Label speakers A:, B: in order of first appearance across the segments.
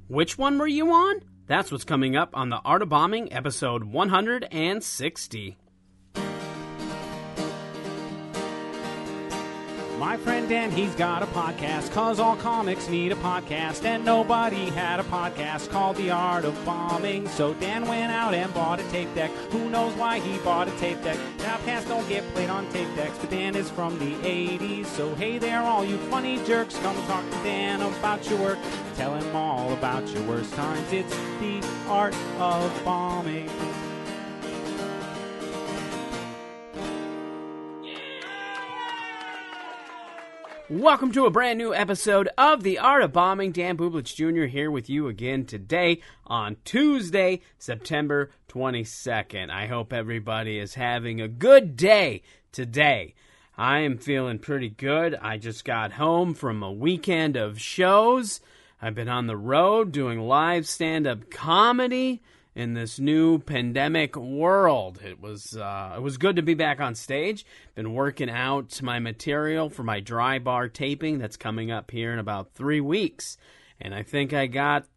A: Which one were you on? That's what's coming up on The Art of Bombing, episode 160.
B: My friend Dan, he's got a podcast, 'cause all comics need a podcast, and nobody had a podcast called The Art of Bombing. So Dan went out and bought a tape deck. Who knows why he bought a tape deck? Now podcasts don't get played on tape decks, but Dan is from the 80s. So hey there, all you funny jerks, come talk to Dan about your work. Tell him all about your worst times. It's The Art of Bombing.
A: Welcome to a brand new episode of The Art of Bombing. Dan Bublitz Jr. here with you again today on Tuesday, September 22nd. I hope everybody is having a good day today. I am feeling pretty good. I just got home from a weekend of shows. I've been on the road doing live stand-up comedy in this new pandemic world. It was good to be back on stage. Been working out my material for my dry bar taping that's coming up here in about 3 weeks, and I think I got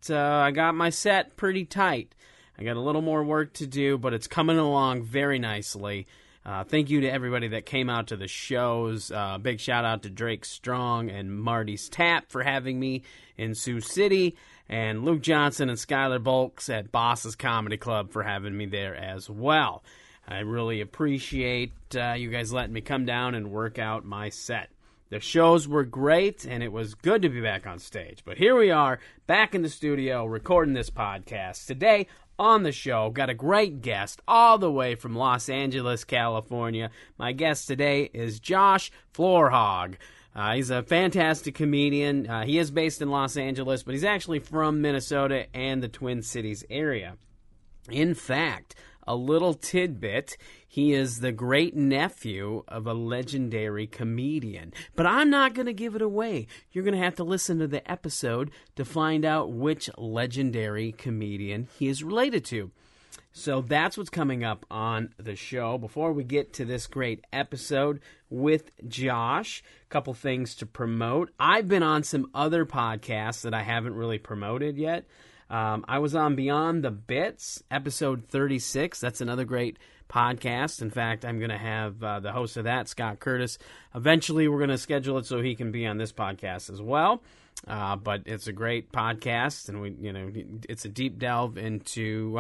A: my set pretty tight. I got a little more work to do, but it's coming along very nicely. Thank you to everybody that came out to the shows. Big shout out to Drake Strong and Marty's Tap for having me in Sioux City, and Luke Johnson and Skylar Bulks at Boss's Comedy Club for having me there as well. I really appreciate you guys letting me come down and work out my set. The shows were great, and it was good to be back on stage. But here we are, back in the studio, recording this podcast. Today, on the show, got a great guest all the way from Los Angeles, California. My guest today is Josh Florhaug. He's a fantastic comedian. He is based in Los Angeles, but he's actually from Minnesota and the Twin Cities area. In fact, a little tidbit, he is the great-nephew of a legendary comedian. But I'm not going to give it away. You're going to have to listen to the episode to find out which legendary comedian he is related to. So that's what's coming up on the show. Before we get to this great episode with Josh, a couple things to promote. I've been on some other podcasts that I haven't really promoted yet. I was on Beyond the Bits, episode 36. That's another great podcast. In fact, I'm going to have the host of that, Scott Curtis. Eventually, we're going to schedule it so he can be on this podcast as well. But it's a great podcast, and it's a deep delve into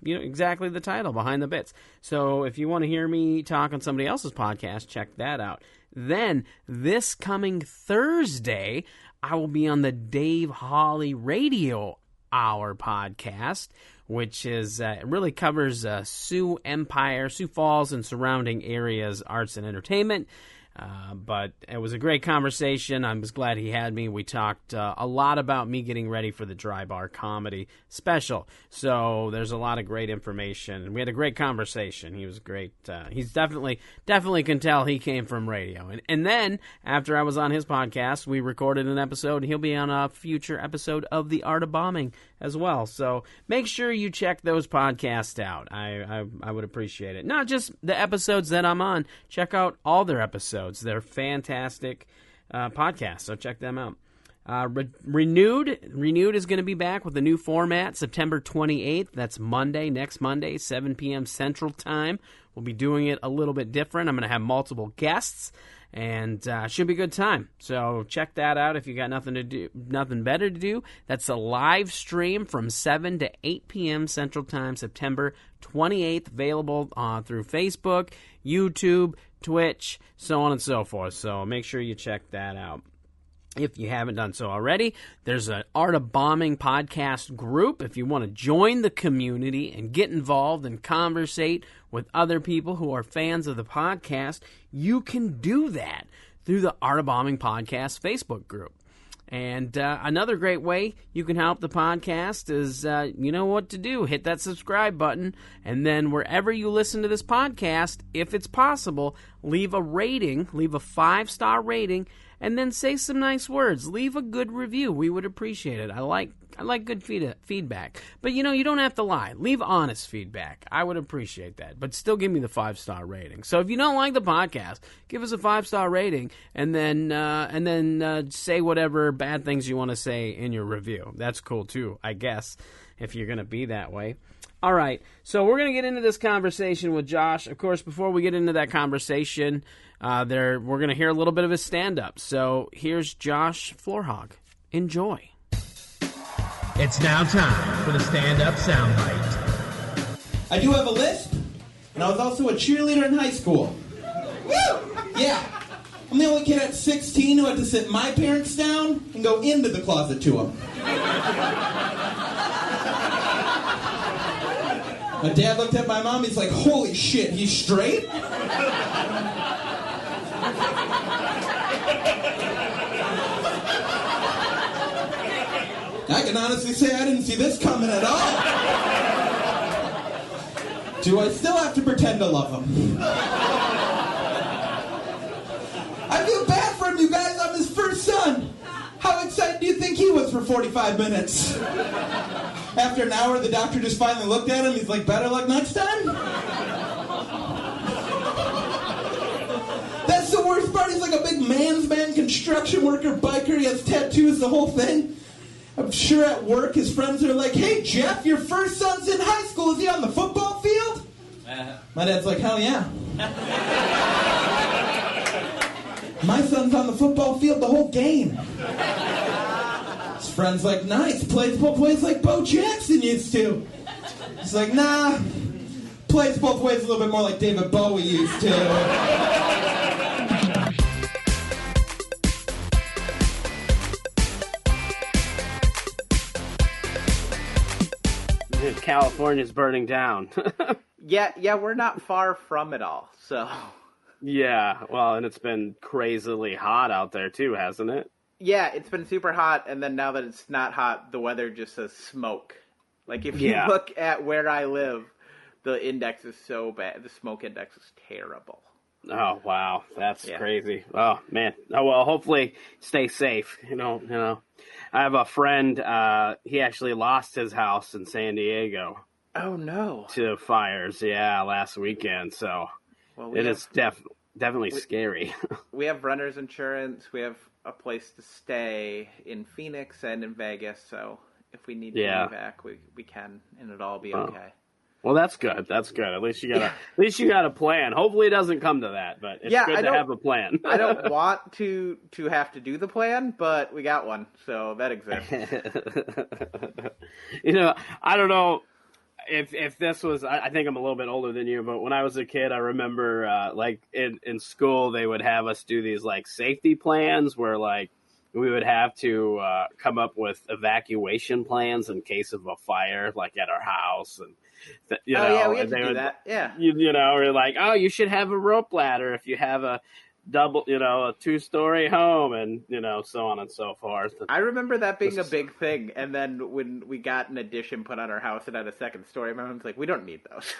A: exactly the title, Behind the Bits. So if you want to hear me talk on somebody else's podcast, check that out. Then this coming Thursday, I will be on the Dave Hawley Radio Hour podcast, which is it really covers Sioux Empire, Sioux Falls, and surrounding areas, arts and entertainment. But it was a great conversation. I was glad he had me. We talked a lot about me getting ready for the Dry Bar Comedy special. So there's a lot of great information. And we had a great conversation. He was great. He's definitely can tell he came from radio. And then, after I was on his podcast, we recorded an episode. He'll be on a future episode of The Art of Bombing as well. So make sure you check those podcasts out. I would appreciate it. Not just the episodes that I'm on. Check out all their episodes. They're fantastic podcasts, so check them out. Renewed is going to be back with a new format September 28th. That's Monday, next Monday, 7 p.m. Central Time. We'll be doing it a little bit different. I'm going to have multiple guests, and should be a good time. So check that out if you got nothing better to do. That's a live stream from 7 to 8 p.m. Central Time, September 28th, available through Facebook, YouTube, Twitch, so on and so forth. So make sure you check that out. If you haven't done so already, there's an Art of Bombing podcast group. If you want to join the community and get involved and conversate with other people who are fans of the podcast, you can do that through the Art of Bombing podcast Facebook group. And another great way you can help the podcast is, you know what to do. Hit that subscribe button, and then wherever you listen to this podcast, if it's possible, leave a rating, leave a 5-star rating, and then say some nice words. Leave a good review. We would appreciate it. I like good feedback. But, you don't have to lie. Leave honest feedback. I would appreciate that. But still give me the 5-star rating. So if you don't like the podcast, give us a 5-star rating and then say whatever bad things you want to say in your review. That's cool, too, I guess, if you're going to be that way. All right, so we're going to get into this conversation with Josh. Of course, before we get into that conversation, we're going to hear a little bit of his stand-up. So here's Josh Florhaug. Enjoy.
C: It's now time for the stand-up soundbite.
D: I do have a lisp, and I was also a cheerleader in high school. Woo! Yeah. I'm the only kid at 16 who had to sit my parents down and go into the closet to them. My dad looked at my mom, he's like, holy shit, he's straight? I can honestly say I didn't see this coming at all. Do I still have to pretend to love him? I feel bad for him, you guys. I'm his first son. How excited do you think he was for 45 minutes? After an hour, the doctor just finally looked at him. He's like, better luck next time? That's the worst part. He's like a big man's man, construction worker, biker. He has tattoos, the whole thing. I'm sure at work his friends are like, hey, Jeff, your first son's in high school. Is he on the football field? My dad's like, hell yeah. My son's on the football field the whole game. His friend's like, nice, plays both ways like Bo Jackson used to. He's like, nah, plays both ways a little bit more like David Bowie used to.
A: California's burning down.
E: Yeah, we're not far from it all, so...
A: Yeah, well, and it's been crazily hot out there, too, hasn't it?
E: Yeah, it's been super hot, and then now that it's not hot, the weather just says smoke. Like, if you look at where I live, the index is so bad. The smoke index is terrible.
A: Oh, wow. That's crazy. Oh, man. Oh, well, hopefully stay safe. You know. I have a friend, he actually lost his house in San Diego.
E: Oh, no.
A: To fires, last weekend, so... Well, it is definitely scary.
E: We have renter's insurance. We have a place to stay in Phoenix and in Vegas. So if we need to move back, we can, and it'll all be okay.
A: Well, that's good. That's good. At least you got a plan. Hopefully, it doesnn't come to that, but it's good to have a plan.
E: I don't want to have to do the plan, but we got one, so that exists.
A: I don't know. If this was, I think I'm a little bit older than you, but when I was a kid, I remember in school they would have us do these like safety plans where like we would have to come up with evacuation plans in case of a fire, like at our house, and
E: we had to do that. Yeah,
A: we're like, oh, you should have a rope ladder if you have a double, a 2-story home, and so on and so forth.
E: I remember that being a big thing, and then when we got an addition put on our house and had a second story, my mom's like, "We don't need those."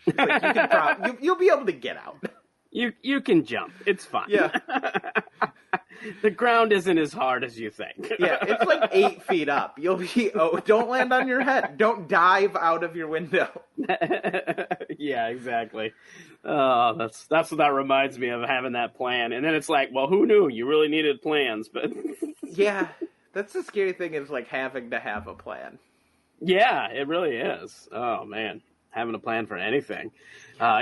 E: She's like, you'll be able to get out.
A: You can jump. It's fine.
E: Yeah.
A: The ground isn't as hard as you think.
E: Yeah, it's like 8 feet up. You'll be. Oh, don't land on your head. Don't dive out of your window.
A: Yeah, exactly. Oh, that's what that reminds me of, having that plan. And then it's like, well, who knew? You really needed plans, but
E: yeah, that's the scary thing, is like having to have a plan.
A: Yeah, it really is. Oh man, having a plan for anything,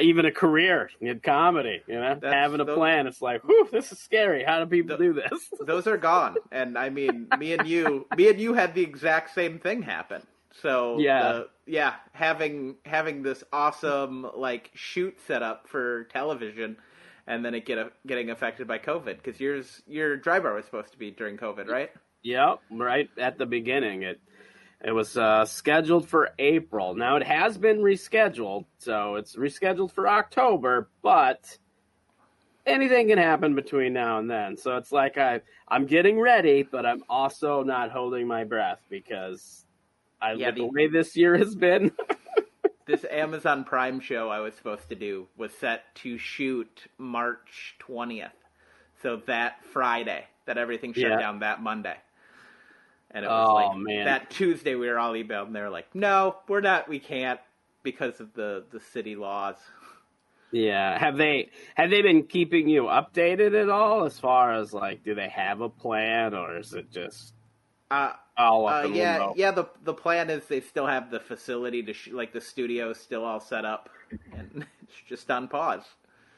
A: even a career in comedy. Having a plan. It's like, whew, this is scary. How do people do this?
E: Those are gone. And I mean, me and you had the exact same thing happen. So having this awesome like shoot set up for television, and then it getting affected by COVID, because your dry bar was supposed to be during COVID, right?
A: Yep, right at the beginning. It was scheduled for April. Now it has been rescheduled, so it's rescheduled for October, but anything can happen between now and then. So it's like I'm getting ready, but I'm also not holding my breath, because the way this year has been.
E: This Amazon Prime show I was supposed to do was set to shoot March 20th. So that Friday. that everything shut down that Monday. And it was that Tuesday we were all emailed, and they were like, no, we can't because of the city laws.
A: Yeah. Have they been keeping you updated at all as far as, like, do they have a plan, or is it just all up in limbo?
E: Yeah, the plan is they still have the facility to the studio is still all set up, and it's just on pause.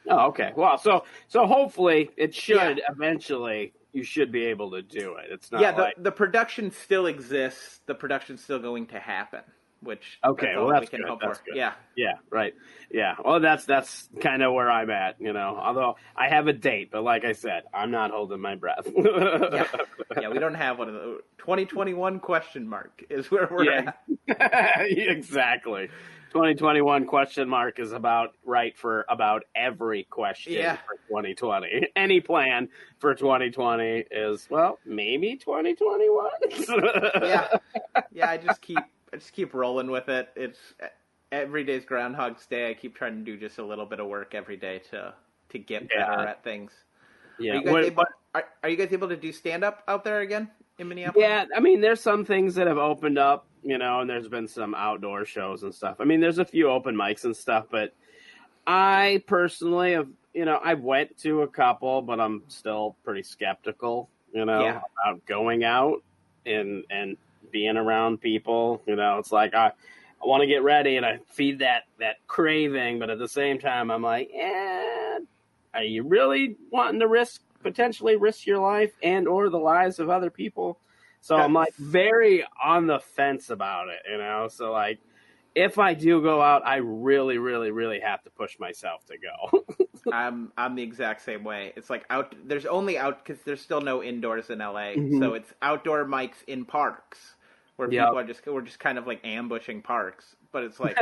A: Oh, okay. Well, so hopefully it should eventually, you should be able to do it. It's not
E: the production still exists. The production's still going to happen, which
A: that's
E: we can
A: good.
E: hope
A: That's
E: for.
A: good.
E: Yeah.
A: Yeah, right. Yeah. Well, that's kind of where I'm at, although I have a date, but like I said, I'm not holding my breath.
E: Yeah, we don't have one of those. 2021 question mark is where we're at.
A: Exactly. 2021 question mark is about right for about every question for 2020. Any plan for 2020 is, well, maybe 2021.
E: I just keep rolling with it. It's every day's Groundhog's Day. I keep trying to do just a little bit of work every day to get better at things.
A: Yeah.
E: Are you guys able to do stand up out there again in Minneapolis?
A: Yeah, I mean, there's some things that have opened up, and there's been some outdoor shows and stuff. I mean, there's a few open mics and stuff, but I personally have, I went to a couple, but I'm still pretty skeptical, about going out and being around people. It's like I want to get ready and I feed that craving, but at the same time, I'm like, are you really wanting to potentially risk your life and or the lives of other people? So I'm like very on the fence about it, So like, if I do go out, I really, really, really have to push myself to go.
E: I'm the exact same way. It's like there's because there's still no indoors in LA, so it's outdoor mics in parks where people we're just kind of like ambushing parks. But it's like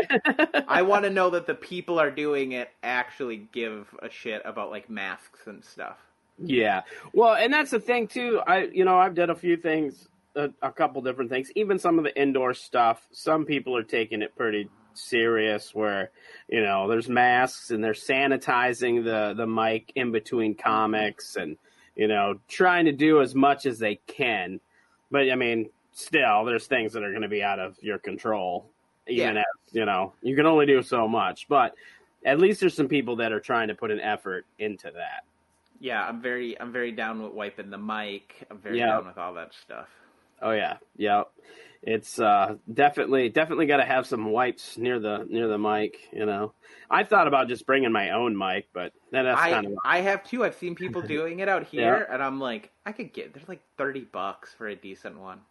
E: I want to know that the people are doing it actually give a shit about like masks and stuff.
A: Yeah. Well, and that's the thing too. I've done a few things, a couple different things, even some of the indoor stuff. Some people are taking it pretty serious where, there's masks and they're sanitizing the mic in between comics and, trying to do as much as they can. But I mean, still there's things that are going to be out of your control, even as, you can only do so much, but at least there's some people that are trying to put an effort into that.
E: Yeah, I'm very down with wiping the mic. I'm very down with all that stuff. Oh
A: yeah, yeah. It's definitely got to have some wipes near the mic. I thought about just bringing my own mic, but then that's kind of.
E: I have too. I've seen people doing it out here, and I'm like, I could get. There's like $30 for a decent one.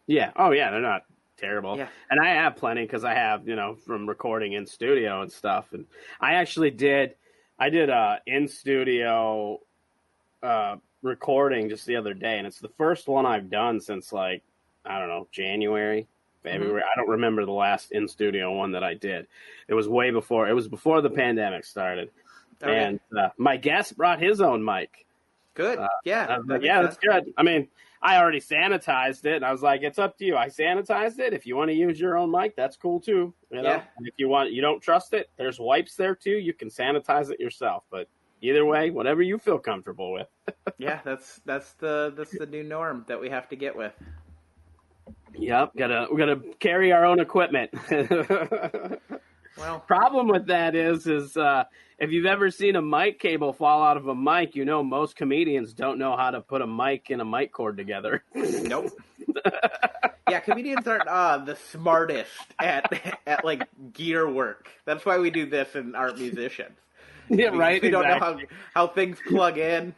A: Yeah. Oh yeah, they're not terrible.
E: Yeah.
A: And I have plenty because I have from recording in studio and stuff. And I actually did a in studio recording just the other day, and it's the first one I've done since like, I don't know, January, February. I don't remember the last in studio one that I did. It was before the pandemic started. Okay. And my guest brought his own mic.
E: Good.
A: That's good. I mean, I already sanitized it, and I was like, it's up to you. I sanitized it. If you want to use your own mic, that's cool too. And if you don't trust it, there's wipes there too. You can sanitize it yourself, but either way, whatever you feel comfortable with.
E: Yeah, that's the new norm that we have to get with.
A: Yep, we gotta carry our own equipment.
E: Well,
A: problem with that is if you've ever seen a mic cable fall out of a mic, most comedians don't know how to put a mic and a mic cord together.
E: Nope. Yeah, comedians aren't the smartest at like gear work. That's why we do this and aren't musicians.
A: Yeah, right.
E: We don't know how things plug in.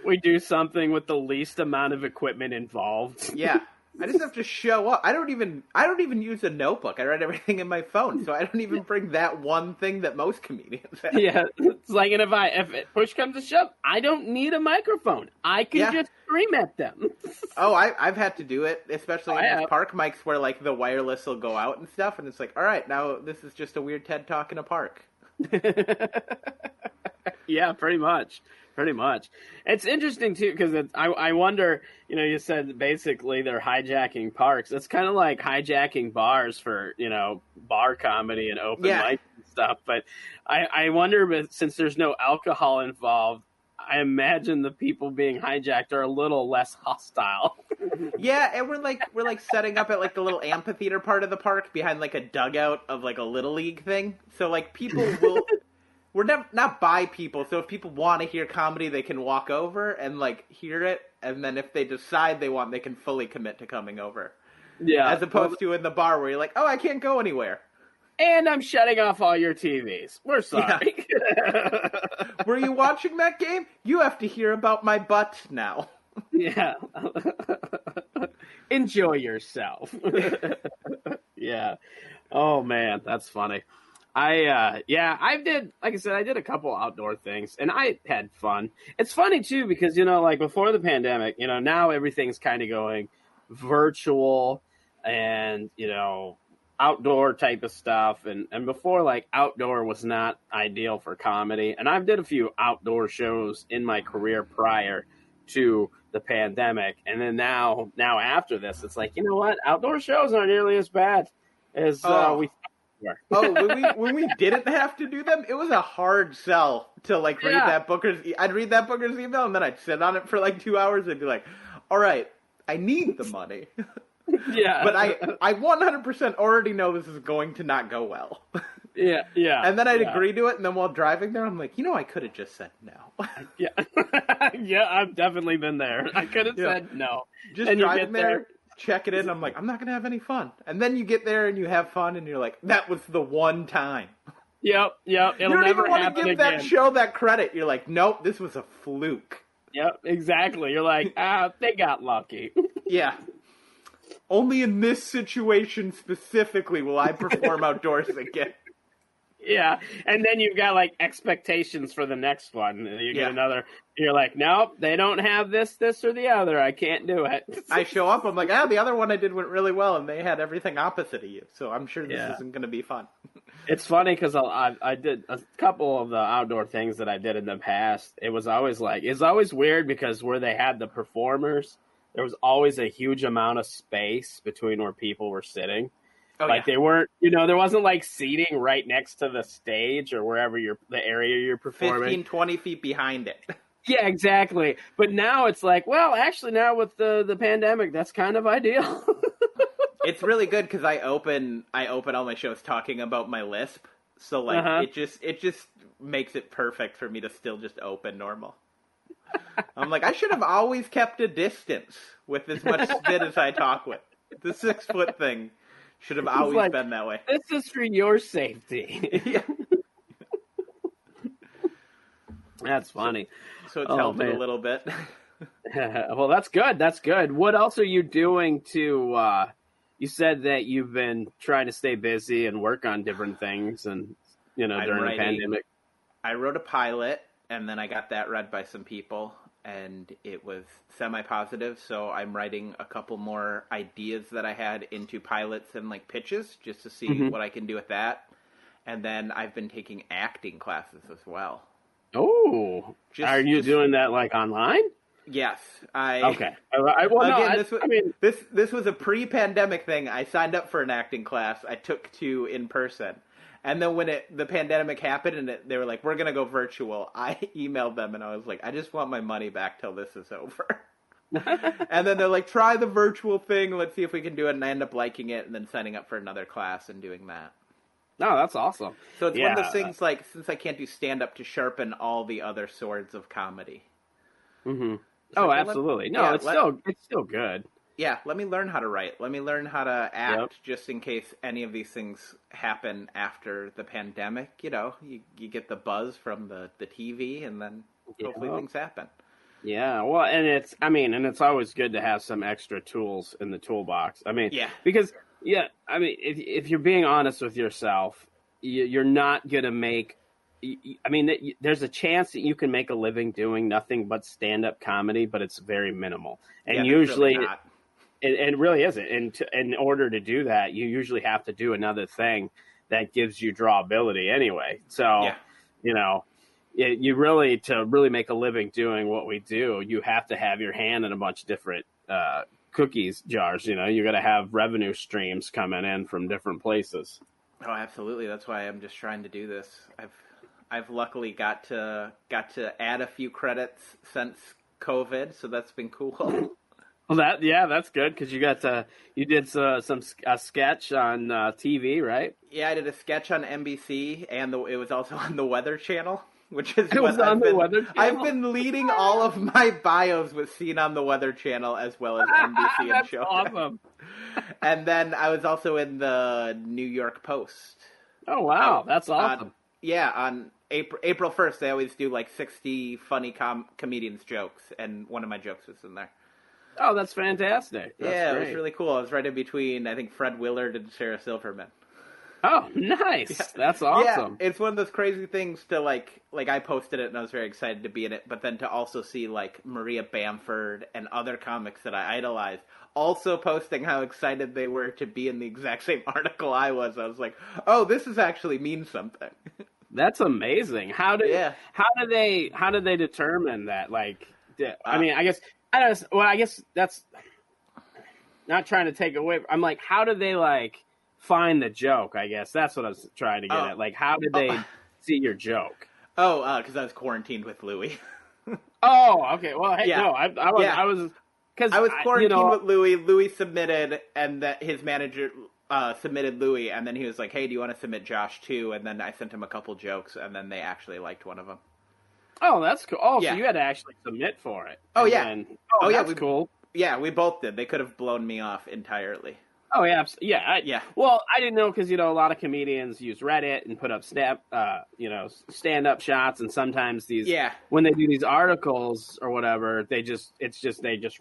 A: We do something with the least amount of equipment involved.
E: Yeah. I just have to show up. I don't even use a notebook. I write everything in my phone, so I don't even bring that one thing that most comedians have.
A: Yeah, it's like, and if push comes to shove, I don't need a microphone. I can just scream at them.
E: Oh, I've had to do it, especially in those park mics where like the wireless will go out and stuff, and it's like, all right, now this is just a weird TED Talk in a park.
A: Yeah, pretty much. It's interesting too because I wonder. You said basically they're hijacking parks. It's kind of like hijacking bars for bar comedy and open mic and stuff. But I wonder, since there's no alcohol involved, I imagine the people being hijacked are a little less hostile.
E: Yeah, and we're like setting up at like the little amphitheater part of the park behind like a dugout of like a little league thing. So like people will, we're not by people. So if people want to hear comedy, they can walk over and like hear it, and then if they decide they want, they can fully commit to coming over.
A: Yeah,
E: as opposed to in the bar where you're like, oh, I can't go anywhere.
A: And I'm shutting off all your TVs. We're sorry.
E: Yeah. Were you watching that game? You have to hear about my butt now.
A: Yeah. Enjoy yourself. Yeah. Oh man, that's funny. I did, like I said, I did a couple outdoor things and I had fun. It's funny too, because, like before the pandemic, now everything's kind of going virtual and, outdoor type of stuff. And before, like, outdoor was not ideal for comedy. And I've did a few outdoor shows in my career prior to the pandemic. And then now after this, it's like, you know what? Outdoor shows aren't nearly as bad as we thought they were.
E: When we didn't have to do them, it was a hard sell to, like, read that Booker's... I'd read that Booker's email, and then I'd sit on it for, like, 2 hours and be like, all right, I need the money.
A: Yeah.
E: But I 100% already know this is going to not go well.
A: Yeah.
E: And then I'd agree to it, and then while driving there, I'm like, I could have just said no.
A: Yeah. Yeah, I've definitely been there. I could have said no.
E: Just driving there, check it in, I'm like, I'm not going to have any fun. And then you get there and you have fun, and you're like, that was the one time.
A: Yep. It'll
E: you don't
A: never
E: even want
A: happen
E: to give
A: again.
E: that show that credit. You're like, nope, this was a fluke.
A: Yep, exactly. You're like, they got lucky.
E: Yeah. Only in this situation specifically will I perform outdoors again.
A: Yeah, and then you've got, like, expectations for the next one. You get another, you're like, nope, they don't have this, or the other. I can't do it.
E: I show up, I'm like, the other one I did went really well, and they had everything opposite of you, so I'm sure this isn't going to be fun.
A: It's funny because I did a couple of the outdoor things that I did in the past. It was always weird because where they had the performers, there was always a huge amount of space between where people were sitting. They weren't, there wasn't like seating right next to the stage or wherever the area you're performing.
E: 15, 20 feet behind it.
A: Yeah, exactly. But now it's like, well, actually now with the pandemic, that's kind of ideal.
E: It's really good because I open all my shows talking about my lisp. So like it just makes it perfect for me to still just open normal. I'm like, I should have always kept a distance with as much spit as I talk with. The 6 foot thing should have always been that way.
A: This is for your safety.
E: Yeah.
A: That's funny.
E: So it's helped a little bit.
A: Well, that's good. That's good. What else are you doing to, you said that you've been trying to stay busy and work on different things and, during the pandemic.
E: I wrote a pilot and then I got that read by some people. And it was semi-positive, so I'm writing a couple more ideas that I had into pilots and, like, pitches, just to see what I can do with that. And then I've been taking acting classes as well.
A: Oh! Are you doing that, like, online?
E: Yes.
A: Okay.
E: This was a pre-pandemic thing. I signed up for an acting class. I took 2 in person. And then when the pandemic happened and they were like, we're going to go virtual, I emailed them and I was like, I just want my money back till this is over. And then they're like, try the virtual thing. Let's see if we can do it. And I end up liking it and then signing up for another class and doing that.
A: Oh, that's awesome.
E: So it's one of those things like, since I can't do stand-up, to sharpen all the other swords of comedy.
A: Mm-hmm. So absolutely. It's still good.
E: Yeah, let me learn how to write. Let me learn how to act just in case any of these things happen after the pandemic. You get the buzz from the TV and then hopefully things happen.
A: Yeah, well, and it's always good to have some extra tools in the toolbox. Because, if you're being honest with yourself, you're not going to make... there's a chance that you can make a living doing nothing but stand-up comedy, but it's very minimal. And usually...
E: Really not.
A: It really isn't. And in order to do that, you usually have to do another thing that gives you drawability anyway. So, you really, to really make a living doing what we do, you have to have your hand in a bunch of different cookies jars. You got to have revenue streams coming in from different places.
E: Oh, absolutely. That's why I'm just trying to do this. I've luckily got to add a few credits since COVID, so that's been cool.
A: Well, that's good because you did a sketch on TV, right?
E: Yeah, I did a sketch on NBC, and it was also on the Weather Channel, which is
A: Weather Channel?
E: I've been leading all of my bios with seen on the Weather Channel as well as NBC and Showtime.
A: Awesome.
E: And then I was also in the New York Post.
A: Oh wow, that's awesome.
E: On April 1st, they always do like 60 funny comedians jokes, and one of my jokes was in there.
A: Oh, that's fantastic. That's
E: great.
A: It
E: was really cool. I was right in between, I think, Fred Willard and Sarah Silverman.
A: Oh, nice. Yeah. That's awesome.
E: Yeah, it's one of those crazy things to, like I posted it and I was very excited to be in it, but then to also see, like, Maria Bamford and other comics that I idolize also posting how excited they were to be in the exact same article I was. I was like, oh, this is actually means something.
A: That's amazing. How did they determine that? Like, I guess that's not trying to take away. I'm like, how did they like find the joke? I guess that's what I was trying to get at. Like, how did they see your joke?
E: Oh, because I was quarantined with Louis.
A: Oh, okay. Well, hey,
E: yeah.
A: No, I was
E: quarantined with Louis. Louis submitted, and that his manager submitted Louis, and then he was like, "Hey, do you want to submit Josh too?" And then I sent him a couple jokes, and then they actually liked one of them.
A: Oh, that's cool. Oh, yeah. So you had to actually submit for it.
E: Oh, yeah.
A: That's cool.
E: Yeah, we both did. They could have blown me off entirely.
A: Oh, yeah. Yeah. Well, I didn't know because, a lot of comedians use Reddit and put up stand-up shots, and sometimes when they do these articles or whatever, they just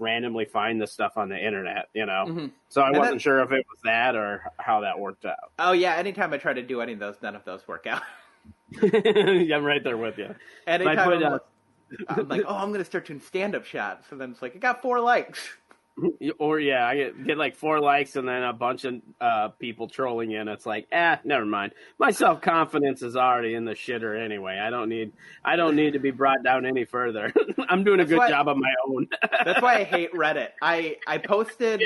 A: randomly find this stuff on the internet, Mm-hmm. So I wasn't sure if it was that or how that worked out.
E: Oh, yeah. Anytime I try to do any of those, none of those work out.
A: Yeah, I'm right there with you.
E: Anytime I'm like, oh, I'm going to start doing stand-up shots. And then it's like, I got 4 likes.
A: Or, I get like 4 likes and then a bunch of people trolling in. It's like, never mind. My self-confidence is already in the shitter anyway. I don't need to be brought down any further. I'm doing a good job on my own.
E: That's why I hate Reddit. I posted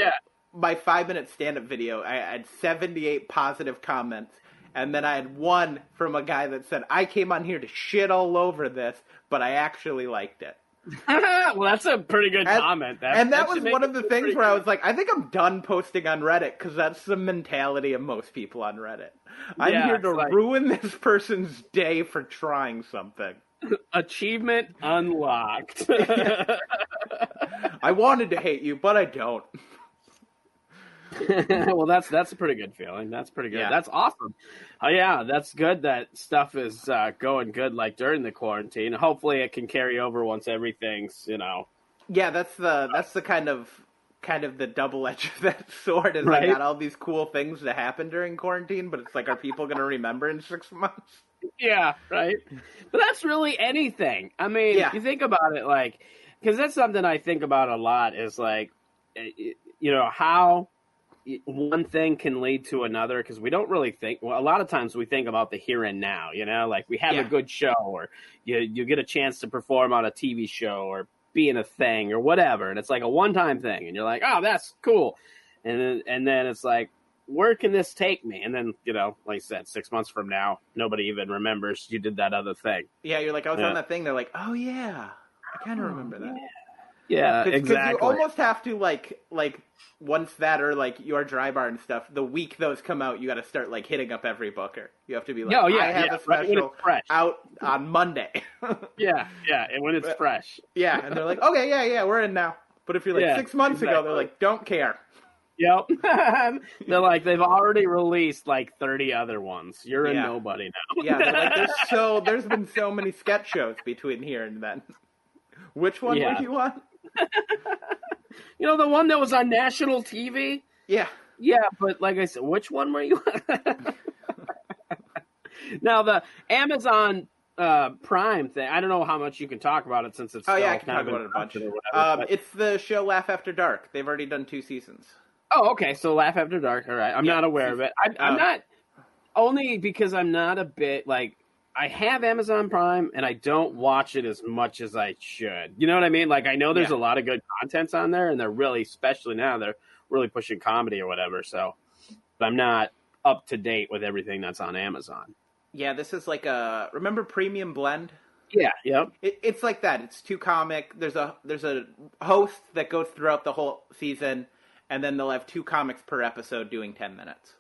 E: my 5-minute stand-up video. I had 78 positive comments. And then I had one from a guy that said, I came on here to shit all over this, but I actually liked it.
A: Well, that's a pretty good comment.
E: That was one of the things where I was like, I think I'm done posting on Reddit, because that's the mentality of most people on Reddit. I'm here to ruin this person's day for trying something.
A: Achievement unlocked.
E: I wanted to hate you, but I don't.
A: Well, that's a pretty good feeling. That's pretty good. Yeah. That's awesome. Oh yeah, that's good that stuff is going good like during the quarantine. Hopefully it can carry over once everything's,
E: Yeah, that's the kind of the double edge of that sword is
A: right?
E: I got all these cool things that happen during quarantine, but it's like, are people going to remember in 6 months? Yeah,
A: right. But that's really anything. I mean, you think about it, like, because that's something I think about a lot is like, how one thing can lead to another, because we don't really think, a lot of times we think about the here and now, like we have a good show, or you get a chance to perform on a TV show or be in a thing or whatever, and it's like a one-time thing, and you're like, oh, that's cool, and then it's like, where can this take me? And then, like I said, 6 months from now, nobody even remembers you did that other thing.
E: Yeah, you're like, I was on that thing, they're like, oh yeah, I kind of remember that.
A: Yeah, exactly. Because
E: you almost have to, like once that, or like your dry bar and stuff, the week those come out, you got to start like hitting up every booker. You have to be like, I have a special out on Monday.
A: yeah, and when it's fresh.
E: Yeah, and they're like, okay, yeah, we're in now. But if you're like 6 months ago, they're like, don't care.
A: Yep. They're like, they've already released like 30 other ones. You're a nobody now.
E: Yeah, they're like, there's been so many sketch shows between here and then. Which one were you on?
A: The one that was on national TV?
E: Yeah.
A: Yeah, but like I said, which one were you on? Now, the Amazon Prime thing, I don't know how much you can talk about it since it's
E: I can talk about it a bunch. It's the show Laugh After Dark. They've already done 2 seasons.
A: Oh, okay, so Laugh After Dark, all right. I'm not aware of it. I'm not, only because I'm not a bit, like, I have Amazon Prime, and I don't watch it as much as I should. You know what I mean? Like, I know there's a lot of good contents on there, and they're really, especially now, they're really pushing comedy or whatever, so but I'm not up to date with everything that's on Amazon.
E: Yeah, this is like remember Premium Blend?
A: Yeah, yep.
E: It's like that. It's 2 comic. There's a host that goes throughout the whole season, and then they'll have 2 comics per episode doing 10 minutes.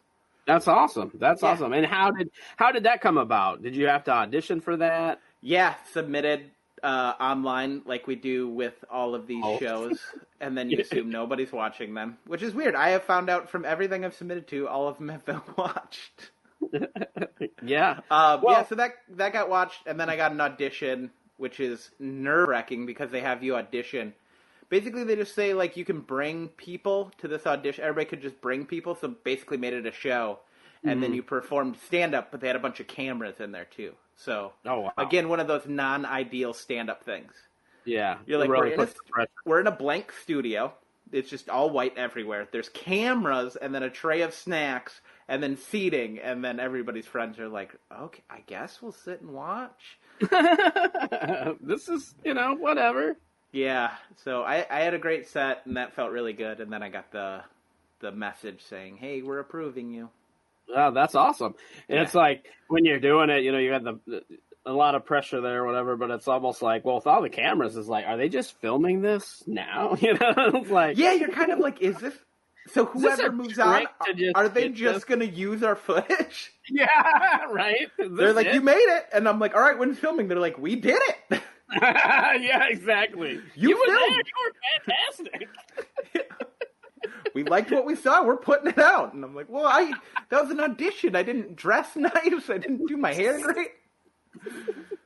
A: That's awesome. That's awesome. And how did that come about? Did you have to audition for that?
E: Yeah, submitted online like we do with all of these shows, and then you assume nobody's watching them, which is weird. I have found out from everything I've submitted to, all of them have been watched.
A: Yeah.
E: So that got watched, and then I got an audition, which is nerve-wracking because they have you audition. Basically, they just say, like, you can bring people to this audition. Everybody could just bring people, so basically made it a show. And then you performed stand-up, but they had a bunch of cameras in there, too. So, again, one of those non-ideal stand-up things.
A: Yeah.
E: You're like, we're in a blank studio. It's just all white everywhere. There's cameras, and then a tray of snacks, and then seating, and then everybody's friends are like, okay, I guess we'll sit and watch.
A: This is, whatever.
E: Yeah, so I had a great set, and that felt really good, and then I got the message saying, hey, we're approving you.
A: Oh, that's awesome. And it's like, when you're doing it, you got a lot of pressure there or whatever, but it's almost like, well, with all the cameras, it's like, are they just filming this now? It's like...
E: Yeah, you're kind of like, is this... So whoever moves on, are they just going to use our footage?
A: Yeah, right?
E: They're like, you made it. And I'm like, all right, when's filming? They're like, we did it.
A: Yeah, exactly. You were there. You were fantastic.
E: We liked what we saw. We're putting it out. And I'm like, well, that was an audition. I didn't dress nice. I didn't do my hair great.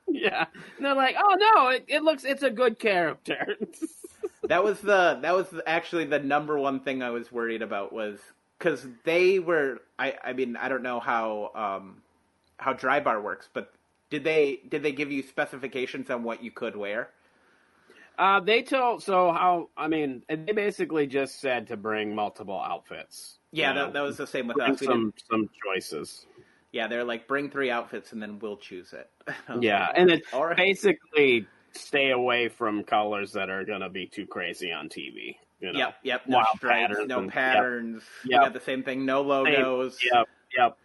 A: Yeah. And they're like, oh, no, it's a good character.
E: That was actually the number one thing I was worried about, was because they were, I mean, I don't know how Dry Bar works, but did they give you specifications on what you could wear?
A: They basically just said to bring multiple outfits.
E: Yeah, that was the same with us.
A: Some choices.
E: Yeah, they're like, bring 3 outfits and then we'll choose it.
A: Yeah,
E: like,
A: and it's basically stay away from colors that are going to be too crazy on TV.
E: Yep. No stripes, no patterns. Yep. We got the same thing. No logos.
A: Yep.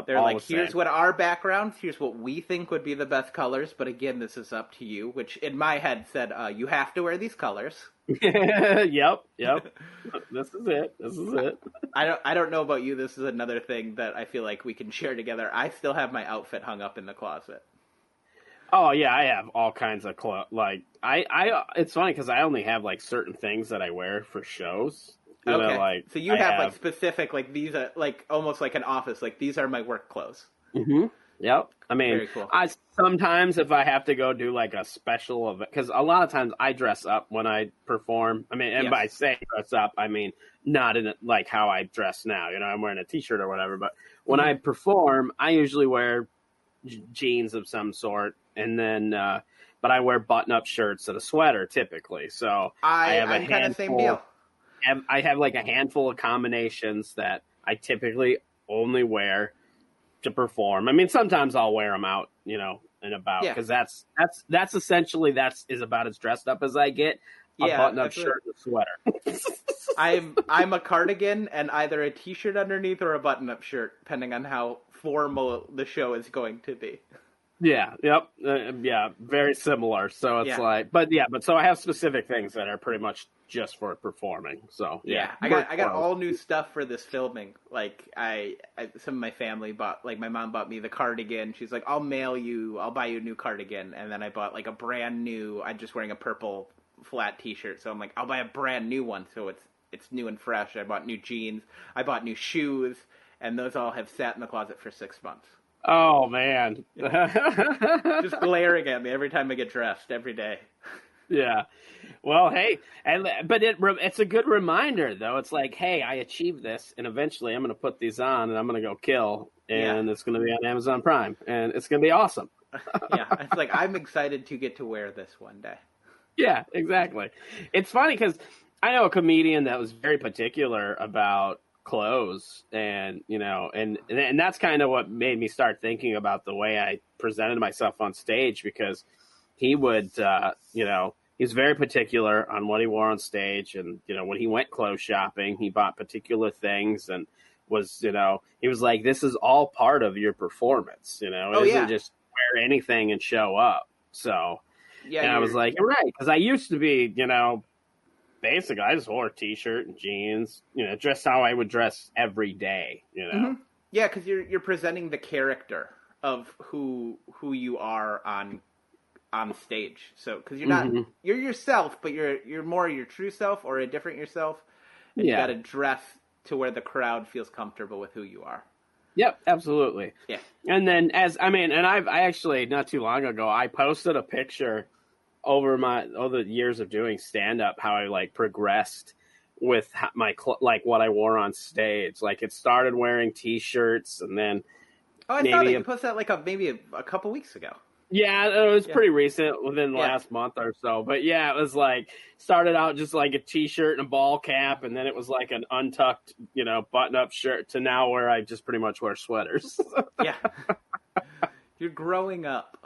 E: They're like, here's what our backgrounds, here's what we think would be the best colors, but again, this is up to you, which in my head said, you have to wear these colors.
A: Yep. This is it.
E: I don't know about you, this is another thing that I feel like we can share together. I still have my outfit hung up in the closet.
A: Oh yeah, I have all kinds of clothes. Like it's funny because I only have like certain things that I wear for shows.
E: Okay. So you have like specific, like these are like almost like an office. Like these are my work clothes.
A: Mm-hmm. Yep. I mean,
E: very cool.
A: I sometimes if I have to go do like a special event, because a lot of times I dress up when I perform. I mean, and by saying dress up, I mean not in like how I dress now. I'm wearing a t-shirt or whatever. But when I perform, I usually wear jeans of some sort, and then but I wear button-up shirts and a sweater typically. So I have a
E: kind of same deal.
A: I have like a handful of combinations that I typically only wear to perform. I mean, sometimes I'll wear them out, and about, because that's essentially is about as dressed up as I get. A button-up shirt and a sweater.
E: I'm a cardigan and either a t-shirt underneath or a button-up shirt, depending on how formal the show is going to be.
A: Yeah. Yep. Very similar. So it's but so I have specific things that are pretty much just for performing. So
E: I got all new stuff for this filming. Like some of my family bought, like my mom bought me the cardigan. She's like, I'll buy you a new cardigan. And then I bought like a brand new, I'm just wearing a purple flat t-shirt. So I'm like, I'll buy a brand new one. So it's new and fresh. I bought new jeans. I bought new shoes, and those all have sat in the closet for 6 months.
A: Oh, man.
E: Just glaring at me every time I get dressed, every day.
A: Yeah. Well, hey, but it's a good reminder, though. It's like, hey, I achieved this, and eventually I'm going to put these on, and I'm going to go kill, and it's going to be on Amazon Prime, and it's going to be awesome.
E: Yeah, it's like, I'm excited to get to wear this one day.
A: Yeah, exactly. It's funny because I know a comedian that was very particular about clothes, and and that's kind of what made me start thinking about the way I presented myself on stage, because he would he's very particular on what he wore on stage, and when he went clothes shopping, he bought particular things, and
F: was, he was like, this is all part of your performance, It isn't just wear anything and show up. So, and I was like, you're right. Because I used to be, basically, I just wore a T-shirt and jeans, dress how I would dress every day,
E: Mm-hmm. Yeah, because you're presenting the character of who you are on stage. So, because you're not, you're yourself, but you're more your true self or a different yourself. And you got to dress to where the crowd feels comfortable with who you are.
F: Yep, absolutely.
E: Yeah.
F: And then I actually, not too long ago, I posted a picture over all the years of doing stand-up, how I like progressed with what I wore on stage. Like it started wearing T-shirts and then
E: I saw that you posted that maybe a couple weeks ago.
F: Yeah, it was pretty recent, within the last month or so. But yeah, it was like, started out just like a T-shirt and a ball cap, and then it was like an untucked, button-up shirt, to now where I just pretty much wear sweaters.
E: Yeah. You're growing up.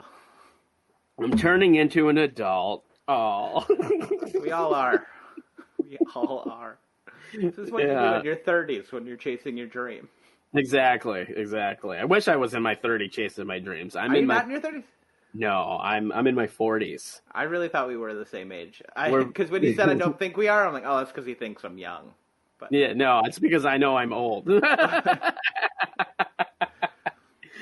F: I'm turning into an adult. Oh.
E: We all are. We all are. This is what you do in your 30s when you're chasing your dream.
F: Exactly. I wish I was in my 30s chasing my dreams.
E: Are you not in your 30s?
F: No, I'm in my 40s.
E: I really thought we were the same age. Because when you said I don't think we are, I'm like, oh, that's because he thinks I'm young. But
F: yeah, no, it's because I know I'm old.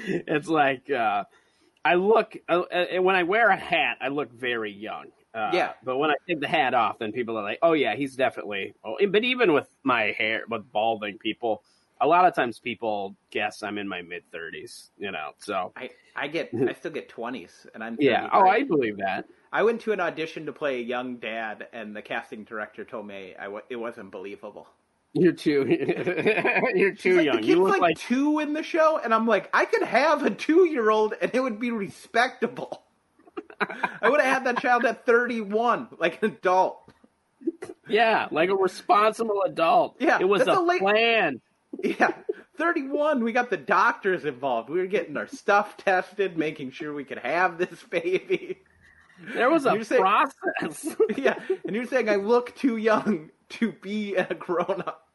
F: It's like I look when I wear a hat, I look very young. But when I take the hat off, then people are like, "Oh yeah, he's definitely." Oh, but even with my hair, with balding, people, a lot of times people guess I'm in my mid-30s. So
E: I still get 20s, and I'm 33.
F: Yeah. Oh, I believe that.
E: I went to an audition to play a young dad, and the casting director told me it wasn't believable.
F: You're too young.
E: The kid's like 2 in the show, and I'm like, I could have a 2-year-old, and it would be respectable. I would have had that child at 31, like an adult.
F: Yeah, like a responsible adult.
E: Yeah,
F: it was plan.
E: Yeah, 31. We got the doctors involved. We were getting our stuff tested, making sure we could have this baby.
F: There was a process.
E: Yeah, and you're saying I look too young to be a grown-up.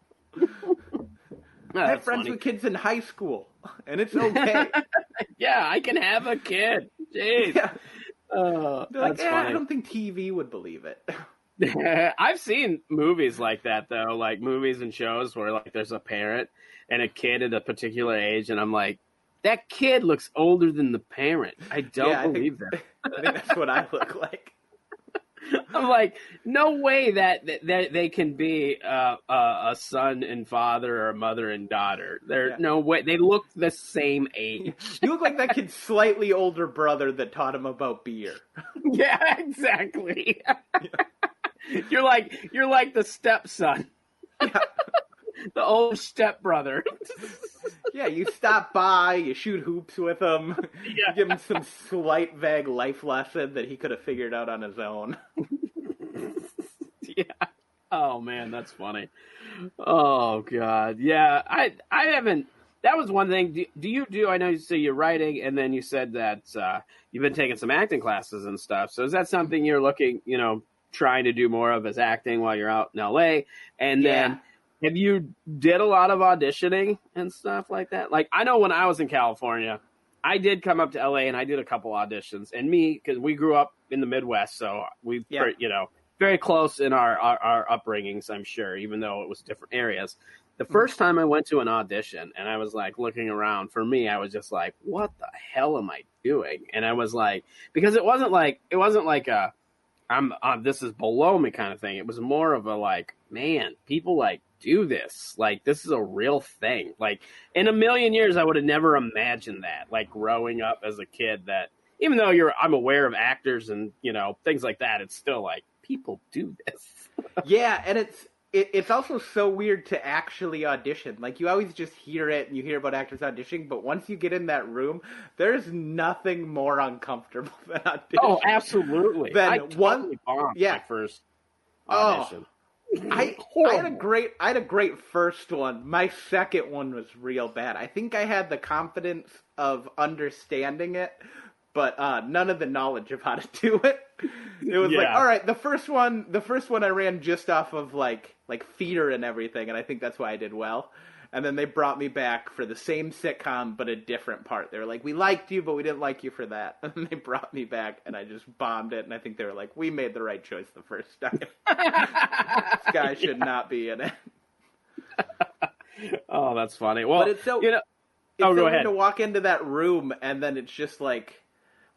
E: I have friends with kids in high school, and it's okay.
F: Yeah, I can have a kid. Jeez.
E: Yeah.
F: That's funny.
E: I don't think TV would believe it.
F: I've seen movies like that, though, like movies and shows where like there's a parent and a kid at a particular age, and I'm like, that kid looks older than the parent. I don't believe that.
E: I think that's what I look like.
F: I'm like, no way that they can be a son and father or a mother and daughter. There's no way. They look the same age.
E: You look like that kid's slightly older brother that taught him about beer.
F: Yeah, exactly. You're like the stepson.
E: Yeah.
F: The old stepbrother.
E: Yeah, you stop by, you shoot hoops with him, you give him some slight, vague life lesson that he could have figured out on his own.
F: Yeah. Oh, man, that's funny. Oh, God. Yeah, I haven't... That was one thing. Do you do... I know you say you're writing, and then you said that you've been taking some acting classes and stuff. So is that something you're looking, trying to do more of as acting while you're out in L.A.? And then... Have you did a lot of auditioning and stuff like that? Like, I know when I was in California, I did come up to LA and I did a couple auditions. And because we grew up in the Midwest, so we, very close in our upbringings, I'm sure, even though it was different areas. The first time I went to an audition and I was like looking around, for me, I was just like, what the hell am I doing? And I was like, because it wasn't like a, this is below me kind of thing. It was more of a like, man, people like do this. Like, this is a real thing. Like, in a million years, I would have never imagined that. Like, growing up as a kid, that even though I'm aware of actors and, things like that, it's still like, people do this.
E: Yeah, and it's also so weird to actually audition. Like, you always just hear it and you hear about actors auditioning, but once you get in that room, there's nothing more uncomfortable than audition.
F: Oh, absolutely. I totally bombed my first audition.
E: I had a great first one. My second one was real bad. I think I had the confidence of understanding it, but none of the knowledge of how to do it. It was like, all right, the first one I ran just off of like theater and everything, and I think that's why I did well. And then they brought me back for the same sitcom, but a different part. They were like, we liked you, but we didn't like you for that. And they brought me back, and I just bombed it. And I think they were like, we made the right choice the first time. This guy should not be in it.
F: Oh, that's funny. Well,
E: but it's so,
F: it's
E: so
F: go
E: weird
F: ahead.
E: to walk into that room, and then it's just like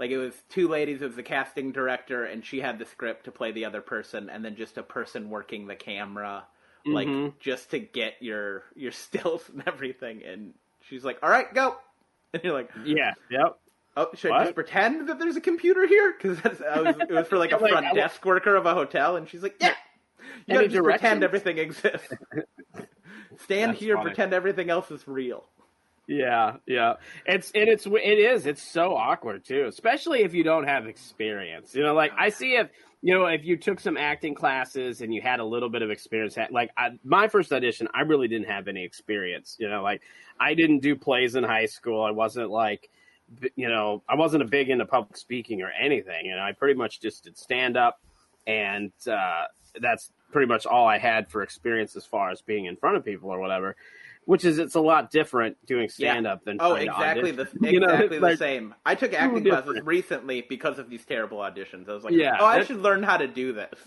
E: it was two ladies. It was the casting director, and she had the script to play the other person, and then just a person working the camera. Like, just to get your stills and everything. And she's like, all right, go. And you're like,
F: yeah, yep.
E: Oh, should I just pretend that there's a computer here? Because it was for like a front desk worker of a hotel. And she's like, yeah, you gotta just pretend everything exists. Stand That's here, funny. Pretend everything else is real.
F: Yeah. It's so awkward too, especially if you don't have experience. Like I see if you took some acting classes and you had a little bit of experience, like my first audition, I really didn't have any experience. Like I didn't do plays in high school. I wasn't like, I wasn't a big into public speaking or anything. I pretty much just did stand up, and that's pretty much all I had for experience as far as being in front of people or whatever. Which is, it's a lot different doing stand-up than trying to audition.
E: Exactly the same. I took acting classes recently because of these terrible auditions. I was like, I should learn how to do this.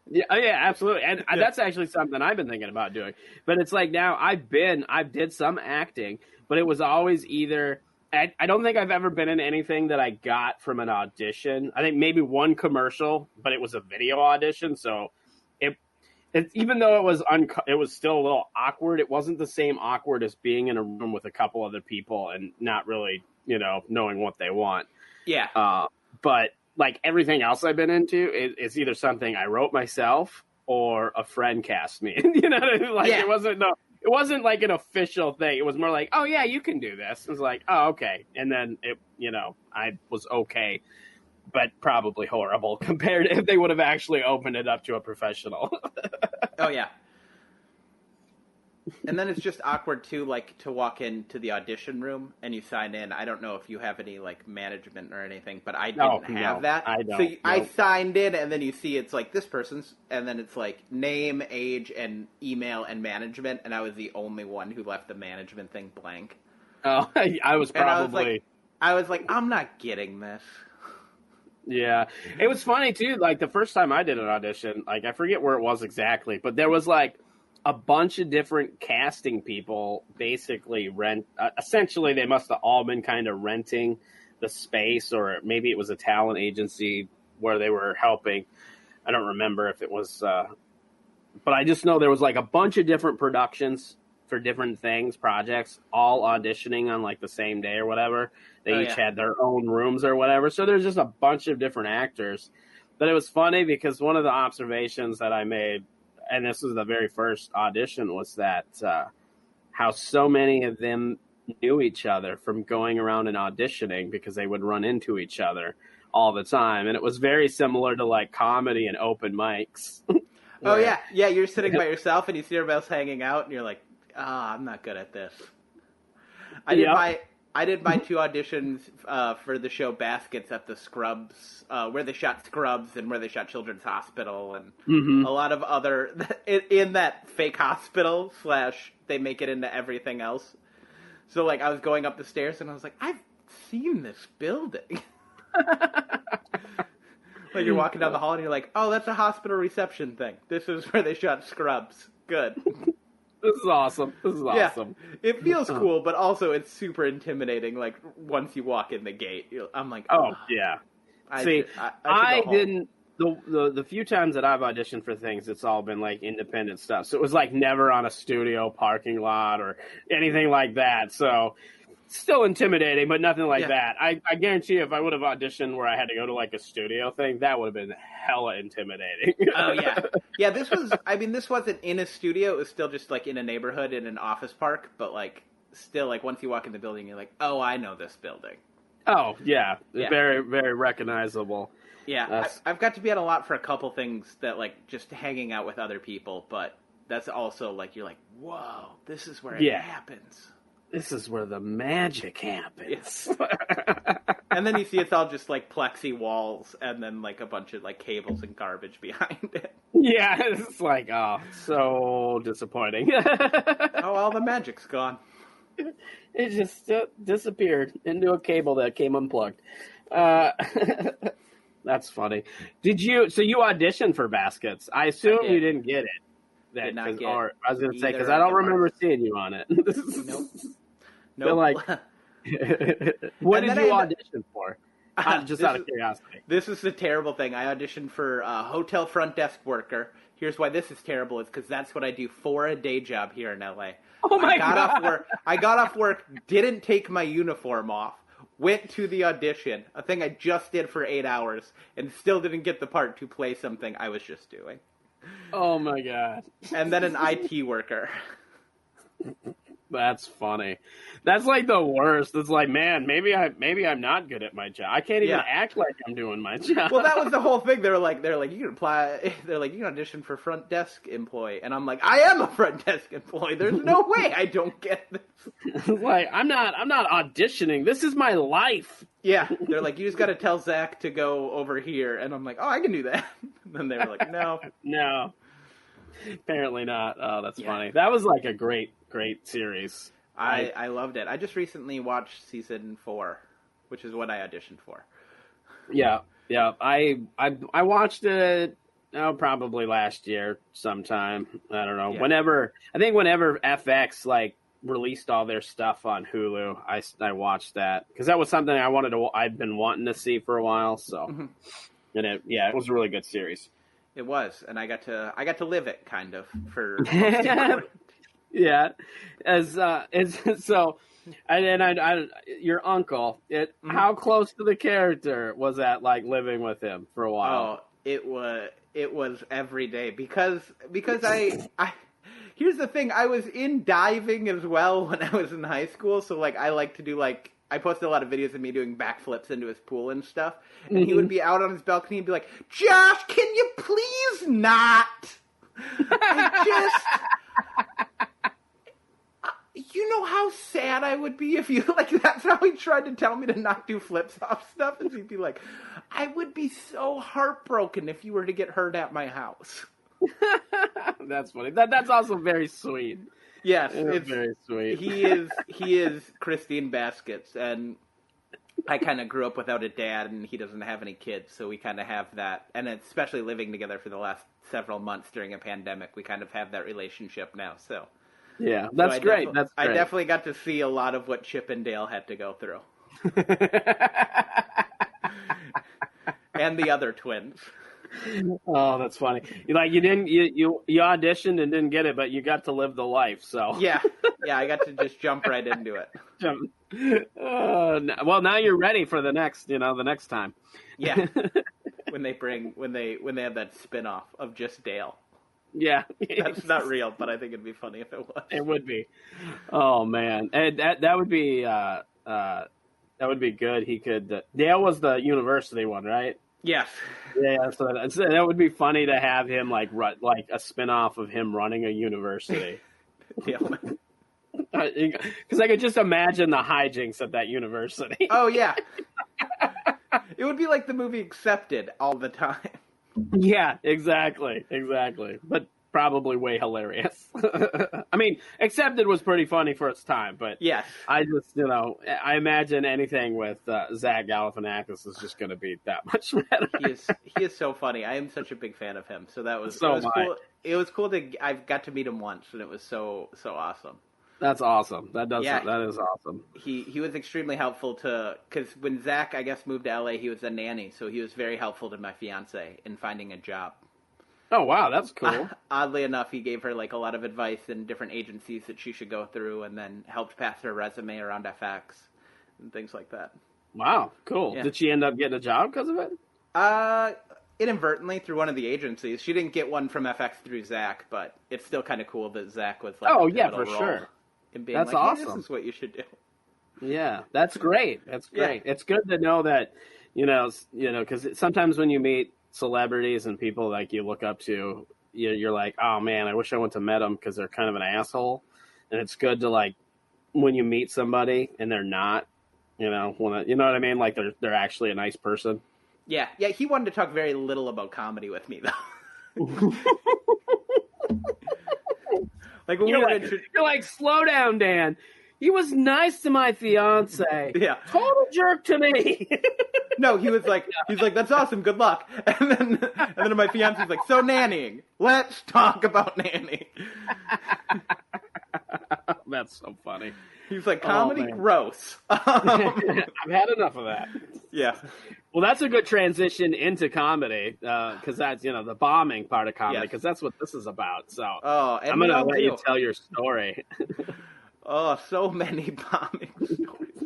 F: Yeah, absolutely. And that's actually something I've been thinking about doing. But it's like now I did some acting, but it was always either, I don't think I've ever been in anything that I got from an audition. I think maybe one commercial, but it was a video audition, so even though it was still a little awkward, it wasn't the same awkward as being in a room with a couple other people and not really, knowing what they want.
E: Yeah.
F: But like everything else I've been into, it's either something I wrote myself or a friend cast me. It wasn't like an official thing. It was more like, oh yeah, you can do this. It was like, oh, okay. And then I was okay, but probably horrible compared to if they would have actually opened it up to a professional.
E: Oh, yeah. And then it's just awkward, too, like, to walk into the audition room and you sign in. I don't know if you have any, like, management or anything, but I didn't have that.
F: I don't.
E: So I signed in, and then you see it's, like, this person's, and then it's, like, name, age, and email and management, and I was the only one who left the management thing blank.
F: Oh, I was probably...
E: I was like, I'm not getting this.
F: Yeah. It was funny, too. Like, the first time I did an audition, like, I forget where it was exactly, but there was, like, a bunch of different casting people basically essentially, they must have all been kind of renting the space, or maybe it was a talent agency where they were helping. I don't remember if it was, but I just know there was, like, a bunch of different productions for different things, projects, all auditioning on, like, the same day or whatever. They each had their own rooms or whatever. So there's just a bunch of different actors. But it was funny because one of the observations that I made, and this was the very first audition, was that how so many of them knew each other from going around and auditioning because they would run into each other all the time. And it was very similar to, like, comedy and open mics.
E: Oh, yeah. Yeah, you're sitting by yourself and you see everybody else hanging out and you're like, I'm not good at this. I did my 2 auditions for the show Baskets at the Scrubs, where they shot Scrubs and where they shot Children's Hospital and a lot of other, in that fake hospital / they make it into everything else. So, like, I was going up the stairs and I was like, I've seen this building. Like, you're walking down the hall and you're like, oh, that's a hospital reception thing. This is where they shot Scrubs. Good.
F: This is awesome. Awesome.
E: It feels cool, but also it's super intimidating. Like, once you walk in the gate, I'm like,
F: oh yeah. I didn't. The few times that I've auditioned for things, it's all been like independent stuff. So it was like never on a studio parking lot or anything like that. So still intimidating, but nothing like that. I guarantee you, if I would have auditioned where I had to go to like a studio thing, that would have been hella intimidating.
E: Oh yeah. Yeah, this wasn't in a studio. It was still just like in a neighborhood in an office park, but like still, like, once you walk in the building, you're like, oh, I know this building.
F: Oh yeah. Very, very recognizable.
E: Yeah, I've got to be at a lot for a couple things that, like, just hanging out with other people, but that's also like, you're like, whoa, this is where it happens.
F: This is where the magic happens.
E: And then you see it's all just like plexi walls and then like a bunch of like cables and garbage behind it.
F: Yeah, it's like, oh, so disappointing.
E: Oh, all the magic's gone.
F: It just disappeared into a cable that came unplugged. That's funny. So you auditioned for Baskets. I assume you didn't get it.
E: Did not get
F: or I was going to say, because I don't remember seeing you on it.
E: Nope.
F: So like, what did you audition for? Just out of curiosity.
E: This is the terrible thing. I auditioned for hotel front desk worker. Here's why this is terrible, is because that's what I do for a day job here in LA.
F: Oh my God.
E: I got off work, didn't take my uniform off, went to the audition, a thing I just did for 8 hours, and still didn't get the part to play something I was just doing.
F: Oh my God.
E: And then an IT worker.
F: That's funny. That's like the worst. It's like, man, maybe I'm not good at my job. I can't even act like I'm doing my job.
E: Well, that was the whole thing. They're like, you can apply. They're like, you can audition for front desk employee, and I'm like, I am a front desk employee. There's no way I don't get this.
F: Like, I'm not auditioning. This is my life.
E: Yeah, they're like, you just got to tell Zach to go over here, and I'm like, oh, I can do that. And then they were like, no,
F: apparently not. Oh, that's funny. That was like a great series.
E: I loved it. I just recently watched season 4, which is what I auditioned for.
F: Yeah. I watched it probably last year sometime. I don't know.
E: Yeah.
F: Whenever FX like released all their stuff on Hulu, I watched that because that was something I'd been wanting to see for a while. So, and it was a really good series.
E: It was, and I got to live it kind of for.
F: Yeah, so, and then your uncle. How close to the character was that? Like living with him for a while?
E: Oh, it was every day because I here's the thing. I was in diving as well when I was in high school, so like I like to do like. I posted a lot of videos of me doing backflips into his pool and stuff, and he would be out on his balcony and be like, "Josh, can you please not?" You know how sad I would be if you, like, that's how he tried to tell me to not do flips off stuff, is he'd be like, I would be so heartbroken if you were to get hurt at my house.
F: That's funny. That's also very sweet.
E: Yes,
F: it's very sweet.
E: He is Christine Baskets, and I kind of grew up without a dad, and he doesn't have any kids, so we kind of have that, and especially living together for the last several months during a pandemic, we kind of have that relationship now, so...
F: Yeah, that's great.
E: I definitely got to see a lot of what Chip and Dale had to go through. And the other twins.
F: Oh, that's funny. You auditioned and didn't get it, but you got to live the life, so.
E: Yeah, I got to just jump right into it.
F: Well, now you're ready for the next time.
E: Yeah. when they have that spin-off of just Dale.
F: Yeah.
E: That's not real, but I think it'd be funny if it was.
F: It would be. Oh man. And that would be good. He could Dale was the university one, right?
E: Yes.
F: Yeah, so that would be funny to have him like a spin-off of him running a university.
E: Dale.
F: Because I could just imagine the hijinks at that university.
E: Oh yeah. It would be like the movie Accepted all the time.
F: Yeah, exactly. But probably way hilarious. I mean, Accepted was pretty funny for its time, but
E: yes,
F: I just, I imagine anything with Zach Galifianakis is just going to be that much better.
E: He is so funny. I am such a big fan of him. So it was cool. It was cool I got to meet him once, and it was so awesome.
F: That's awesome. That is awesome.
E: He was extremely helpful because when Zach, I guess, moved to LA, he was a nanny, so he was very helpful to my fiance in finding a job.
F: Oh, wow, that's cool.
E: Oddly enough, he gave her like a lot of advice in different agencies that she should go through, and then helped pass her resume around FX and things like that.
F: Wow, cool. Yeah. Did she end up getting a job because of it?
E: Inadvertently through one of the agencies. She didn't get one from FX through Zach, but it's still kind of cool that Zach was like,
F: oh yeah, for sure.
E: And being
F: that's
E: like, hey,
F: awesome.
E: This is what you should do.
F: Yeah, that's great. That's great. Yeah. It's good to know that, because sometimes when you meet celebrities and people like you look up to, you're like, oh man, I wish I went to met them because they're kind of an asshole. And it's good to like when you meet somebody and they're not, you know what I mean? Like they're actually a nice person.
E: Yeah. He wanted to talk very little about comedy with me, though. Like when
F: you're like, slow down, Dan. He was nice to my fiance.
E: Yeah.
F: Total jerk to me.
E: No, he's like, that's awesome. Good luck. And then my fiance's like, so nannying. Let's talk about nannying.
F: That's so funny.
E: He's like, comedy, gross.
F: I've had enough of that.
E: Yeah.
F: Well, that's a good transition into comedy, because that's, the bombing part of comedy, because that's what this is about. So I'm going to let you tell your story.
E: Oh, so many bombing stories.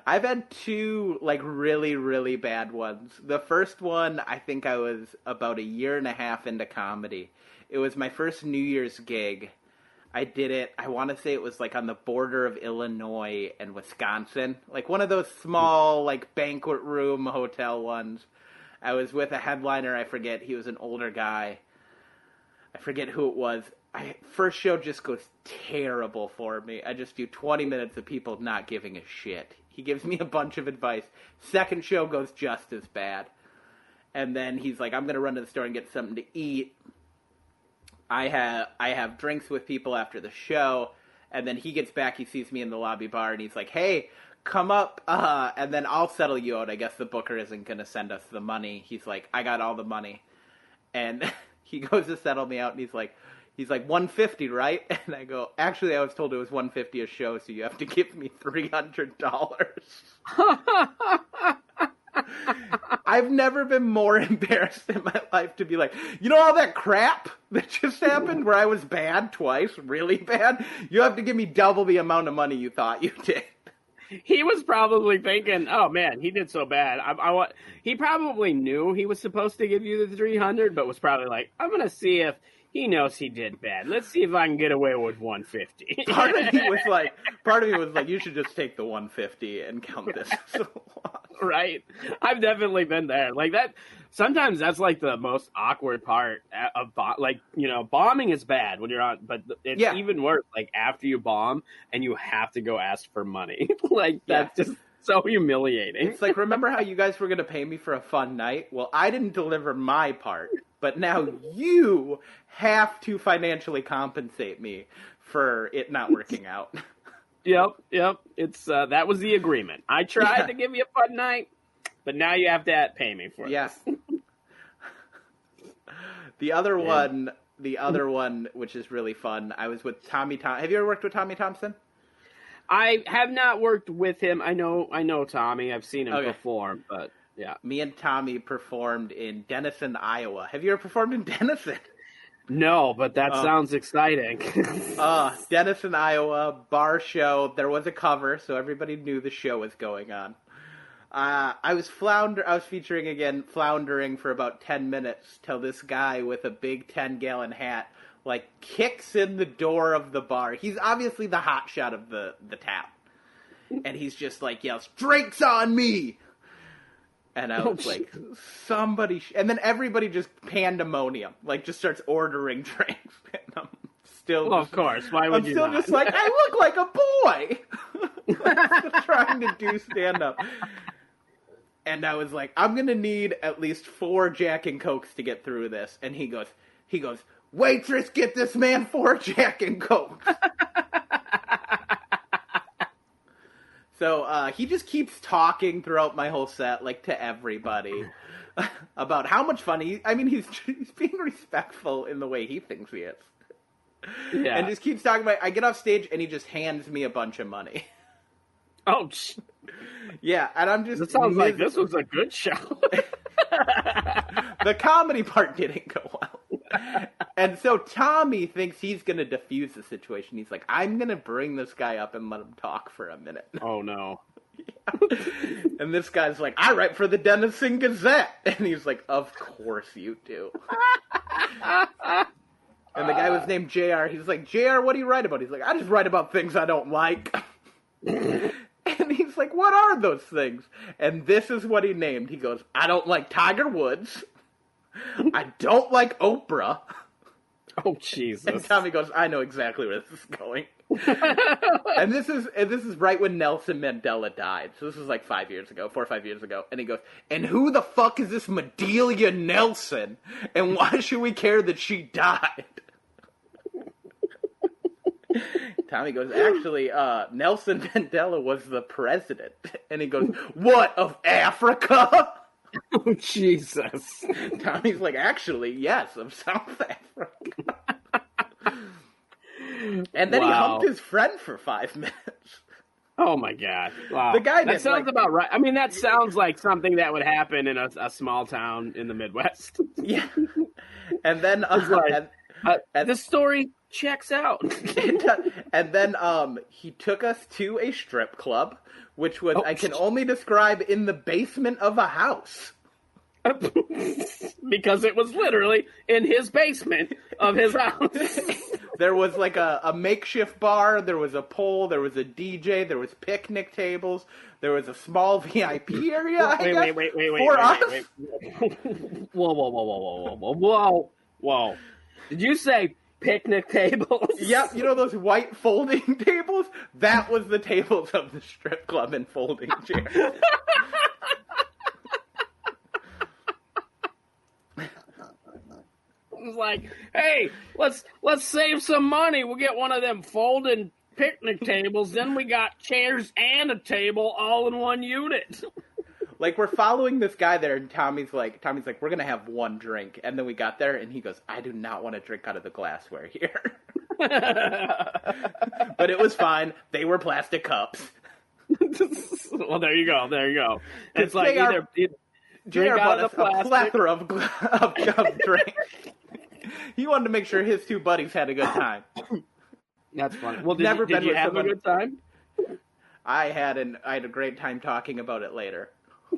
E: I've had two, really, really bad ones. The first one, I think I was about a year and a half into comedy. It was my first New Year's gig. I did it, I want to say it was, on the border of Illinois and Wisconsin. One of those small, banquet room hotel ones. I was with a headliner, I forget, he was an older guy. I forget who it was. First show just goes terrible for me. I just do 20 minutes of people not giving a shit. He gives me a bunch of advice. Second show goes just as bad. And then he's like, I'm going to run to the store and get something to eat. I have drinks with people after the show. And then he gets back, he sees me in the lobby bar, and he's like, hey, come up, and then I'll settle you out. I guess the booker isn't going to send us the money. He's like, I got all the money. And he goes to settle me out, and he's like, $150, right? And I go, actually, I was told it was $150 a show, so you have to give me $300. I've never been more embarrassed in my life to be like, all that crap that just happened where I was bad twice, really bad? You have to give me double the amount of money you thought you did.
F: He was probably thinking, oh man, he did so bad. He probably knew he was supposed to give you the $300, but was probably like, I'm going to see if he knows he did bad. Let's see if I can get away with $150.
E: Part of me was like, you should just take the $150 and count this as a loss.
F: Right. I've definitely been there. Like that. Sometimes that's the most awkward part of bombing is bad when you're on, but it's even worse after you bomb and you have to go ask for money. That's just so humiliating.
E: It's remember how you guys were going to pay me for a fun night? Well, I didn't deliver my part, but now you have to financially compensate me for it not working out.
F: Yep. It's that was the agreement. I tried to give you a fun night, but now you have to pay me for it.
E: Yes. The other one, which is really fun, I was with Tommy Thompson. Have you ever worked with Tommy Thompson?
F: I have not worked with him. I know Tommy. I've seen him perform, but yeah.
E: Me and Tommy performed in Denison, Iowa. Have you ever performed in Denison?
F: No, but that sounds exciting.
E: Denison, Iowa, bar show. There was a cover, so everybody knew the show was going on. I was floundering for about 10 minutes till this guy with a big 10-gallon hat, kicks in the door of the bar. He's obviously the hot shot of the tap. And he's just yells, "Drinks on me!" And I was like, somebody... And then everybody just pandemonium. Just starts ordering drinks. And I'm still...
F: Well, of course. Why would you not?
E: I'm still just I look like a boy! Trying to do stand-up. And I was like, I'm going to need at least 4 Jack and Cokes to get through this. And he goes, waitress, get this man 4 Jack and Cokes. So he just keeps talking throughout my whole set, to everybody, about how much fun he's being respectful in the way he thinks he is. Yeah. And just keeps talking about, I get off stage and he just hands me a bunch of money.
F: Oh,
E: yeah, and I'm just...
F: It sounds like this was a good show.
E: The comedy part didn't go well. And so Tommy thinks he's going to defuse the situation. He's like, I'm going to bring this guy up and let him talk for a minute.
F: Oh, no.
E: Yeah. And this guy's like, I write for the Denison Gazette. And he's like, of course you do. And the guy was named JR. He's like, JR, what do you write about? He's like, I just write about things I don't like. And he's like, what are those things? And this is what he named. He goes, I don't like Tiger Woods. I don't like Oprah.
F: Oh, Jesus.
E: And Tommy goes, I know exactly where this is going. And this is right when Nelson Mandela died. So this was like 4 or 5 years ago. And he goes, and who the fuck is this Madelia Nelson? And why should we care that she died? Tommy goes, actually, Nelson Mandela was the president. And he goes, what, of Africa?
F: Oh, Jesus.
E: Tommy's like, actually, yes, of South Africa. And then he humped his friend for 5 minutes.
F: Oh, my God. Wow.
E: The guy
F: that sounds about right. I mean, that sounds like something that would happen in a small town in the Midwest.
E: Yeah. And then...
F: this story checks out.
E: And then he took us to a strip club, which was, I can only describe, in the basement of a house.
F: Because it was literally in his basement of his house.
E: There was like a makeshift bar, there was a pole, there was a DJ, there was picnic tables, there was a small VIP area.
F: Wait. Whoa. Did you say picnic tables?
E: Yep, you know those white folding tables? That was the tables of the strip club and folding chairs.
F: It was like, hey, let's save some money. We'll get one of them folding picnic tables. Then we got chairs and a table all in one unit.
E: Like, we're following this guy there, and Tommy's like, we're going to have one drink. And then we got there, and he goes, I do not want to drink out of the glassware here. But it was fine. They were plastic cups.
F: Well, there you go. It's like
E: either
F: drink out of the plastic.
E: A plethora of drinks. He wanted to make sure his two buddies had a good time.
F: That's funny. Well, did you have a good time?
E: I had a great time talking about it later.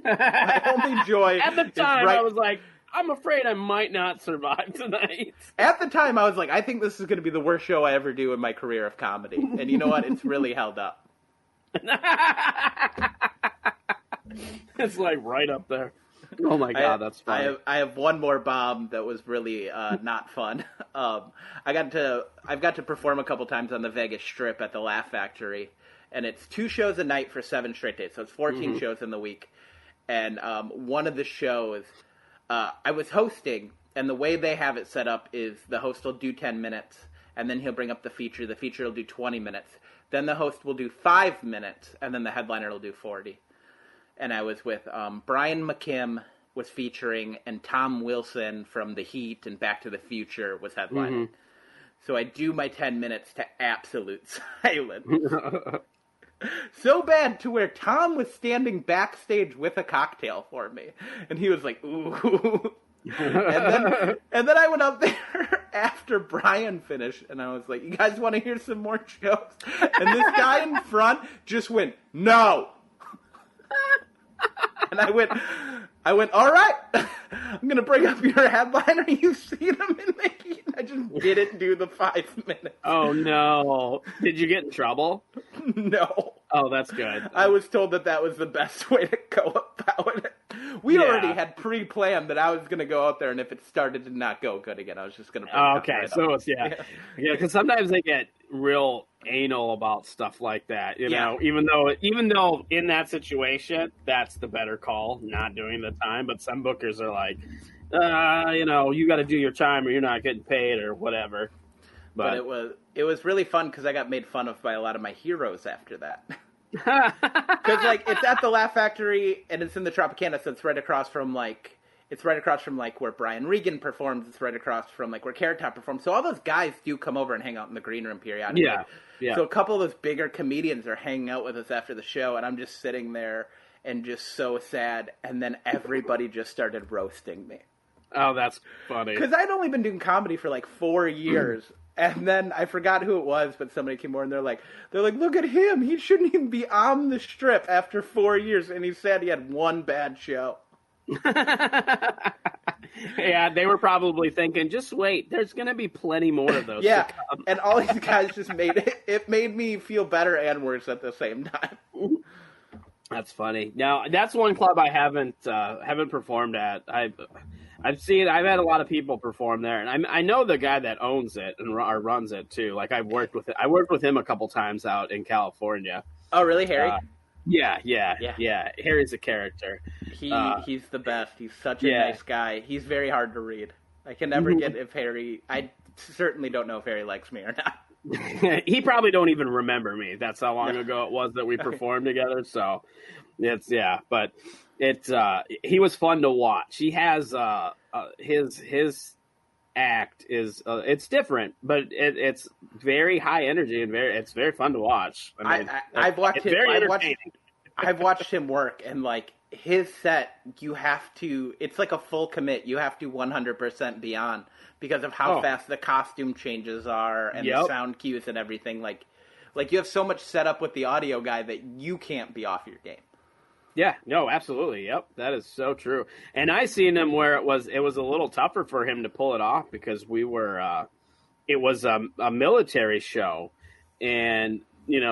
E: My only joy
F: at the time, I was like, I'm afraid I might not survive tonight.
E: At the time, I was like, I think this is going to be the worst show I ever do in my career of comedy. And you know what? It's really held up.
F: It's like right up there. Oh my God, that's funny.
E: I have one more bomb that was really not fun. I've got to perform a couple times on the Vegas Strip at the Laugh Factory, and it's 2 shows a night for 7 straight days, so it's 14 shows in the week. And one of the shows, I was hosting, and the way they have it set up is the host will do 10 minutes, and then he'll bring up the feature. The feature will do 20 minutes. Then the host will do 5 minutes, and then the headliner will do 40. And I was with Brian McKim was featuring, and Tom Wilson from The Heat and Back to the Future was headlining. So I do my 10 minutes to absolute silence. So bad to where Tom was standing backstage with a cocktail for me. And he was like, ooh. and then I went up there after Brian finished, and I was like, you guys want to hear some more jokes? And this guy in front just went, no. And I went, all right, I'm going to bring up your headliner. You've seen him in the Heat. I just didn't do the 5 minutes.
F: Oh, no. Did you get in trouble?
E: No.
F: Oh, that's good.
E: I was told that was the best way to go about it. We already had pre-planned that I was going to go out there, and if it started to not go good again, I was just going to bring it up.
F: Okay, so it's, yeah, because sometimes they get real anal about stuff like that, you know, even though in that situation, that's the better call, not doing the time, but some bookers are like, you got to do your time or you're not getting paid or whatever. But
E: it was really fun because I got made fun of by a lot of my heroes after that. Because it's at the Laugh Factory and it's in the Tropicana, so it's right across from where Brian Regan performs. It's right across from where Carrot Top performs. So all those guys do come over and hang out in the green room periodically. Yeah. So a couple of those bigger comedians are hanging out with us after the show, and I'm just sitting there and just so sad. And then everybody just started roasting me.
F: Oh, that's funny.
E: Because I'd only been doing comedy for 4 years. And then I forgot who it was, but somebody came over and they're like, look at him. He shouldn't even be on the strip after 4 years. And he said he had one bad show.
F: Yeah, they were probably thinking, just wait, there's going to be plenty more of those.
E: Yeah, and all these guys just it made me feel better and worse at the same time. That's
F: funny. Now, that's one club I haven't performed at. I've had a lot of people perform there, and I know the guy that owns it and runs it too. Like I worked with him a couple times out in California.
E: Oh, really, Harry?
F: Yeah. Harry's a character.
E: He's the best. He's such a nice guy. He's very hard to read. I can never get if Harry. I certainly don't know if Harry likes me or not.
F: He probably don't even remember me. That's how long ago it was that we performed together. So but he was fun to watch. He has his act is it's different, but it's very high energy and it's very fun to watch. I mean,
E: I've watched
F: it's
E: him.
F: very entertaining.
E: I've watched him work, and like his set, you have to. It's like a full commit. You have to 100% be on because of how fast the costume changes are and the sound cues and everything. Like you have so much set up with the audio guy that you can't be off your game.
F: Yeah, no, absolutely. Yep, that is so true. And I seen him where it was a little tougher for him to pull it off because we were it was a military show, and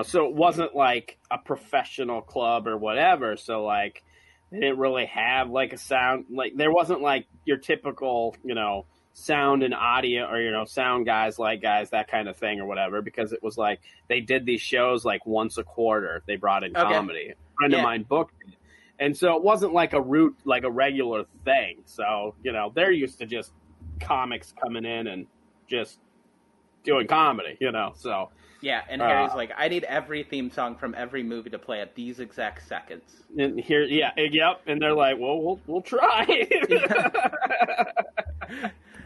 F: so it wasn't like a professional club or whatever. So like they didn't really have like a sound, like there wasn't like your typical sound and audio or sound guys, that kind of thing or whatever, because it was like they did these shows like once a quarter. They brought in comedy. A friend of mine booked it. And so it wasn't like a regular thing. So, they're used to just comics coming in and just doing comedy, so.
E: Yeah, and Harry's like, I need every theme song from every movie to play at these exact seconds.
F: And here, and they're like, well, we'll try.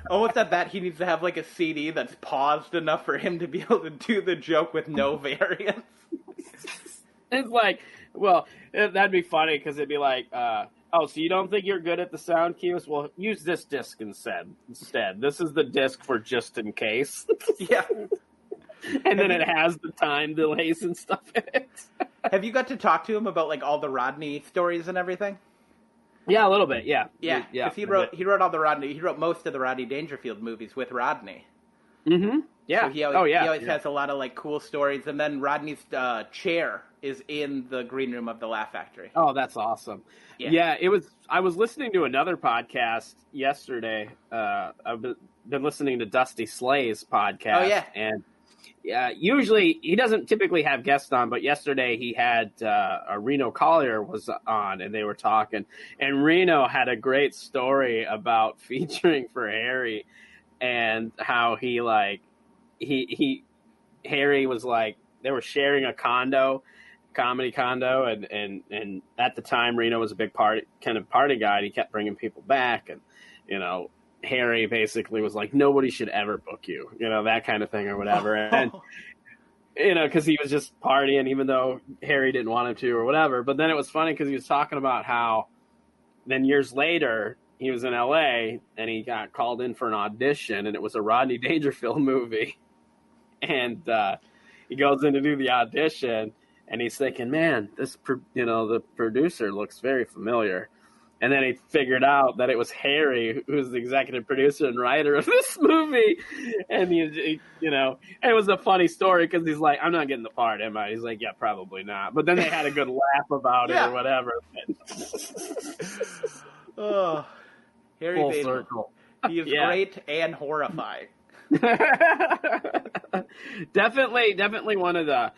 E: Almost at that, he needs to have like a CD that's paused enough for him to be able to do the joke with no variance.
F: It's like, well, that'd be funny because it'd be like, so you don't think you're good at the sound cues? Well, use this disc instead. This is the disc for just in case.
E: Yeah.
F: And then it has the time delays and stuff in it.
E: Have you got to talk to him about like all the Rodney stories and everything?
F: Yeah, a little bit. Yeah.
E: Because he wrote all the Rodney. He wrote most of the Rodney Dangerfield movies with Rodney.
F: Mm-hmm. Yeah.
E: So he always has a lot of like cool stories. And then Rodney's chair is in the green room of the Laugh Factory.
F: Oh, that's awesome. Yeah. I was listening to another podcast yesterday. I've been listening to Dusty Slay's podcast.
E: Oh yeah.
F: And usually he doesn't typically have guests on, but yesterday he had Reno Collier was on, and they were talking. And Reno had a great story about featuring for Harry, and how Harry was like, they were sharing a comedy condo, and at the time Reno was a big party guy, and he kept bringing people back, and Harry basically was like, nobody should ever book you, that kind of thing or whatever. And, because he was just partying, even though Harry didn't want him to or whatever. But then it was funny because he was talking about how then years later he was in LA and he got called in for an audition, and it was a Rodney Dangerfield movie. And he goes in to do the audition, and he's thinking, man, the producer looks very familiar. And then he figured out that it was Harry, who's the executive producer and writer of this movie. And he and it was a funny story because he's like, I'm not getting the part, am I? He's like, yeah, probably not. But then they had a good laugh about it or whatever.
E: Oh, Harry
F: Full
E: Bateman.
F: circle.
E: He is great and horrifying.
F: Definitely one of the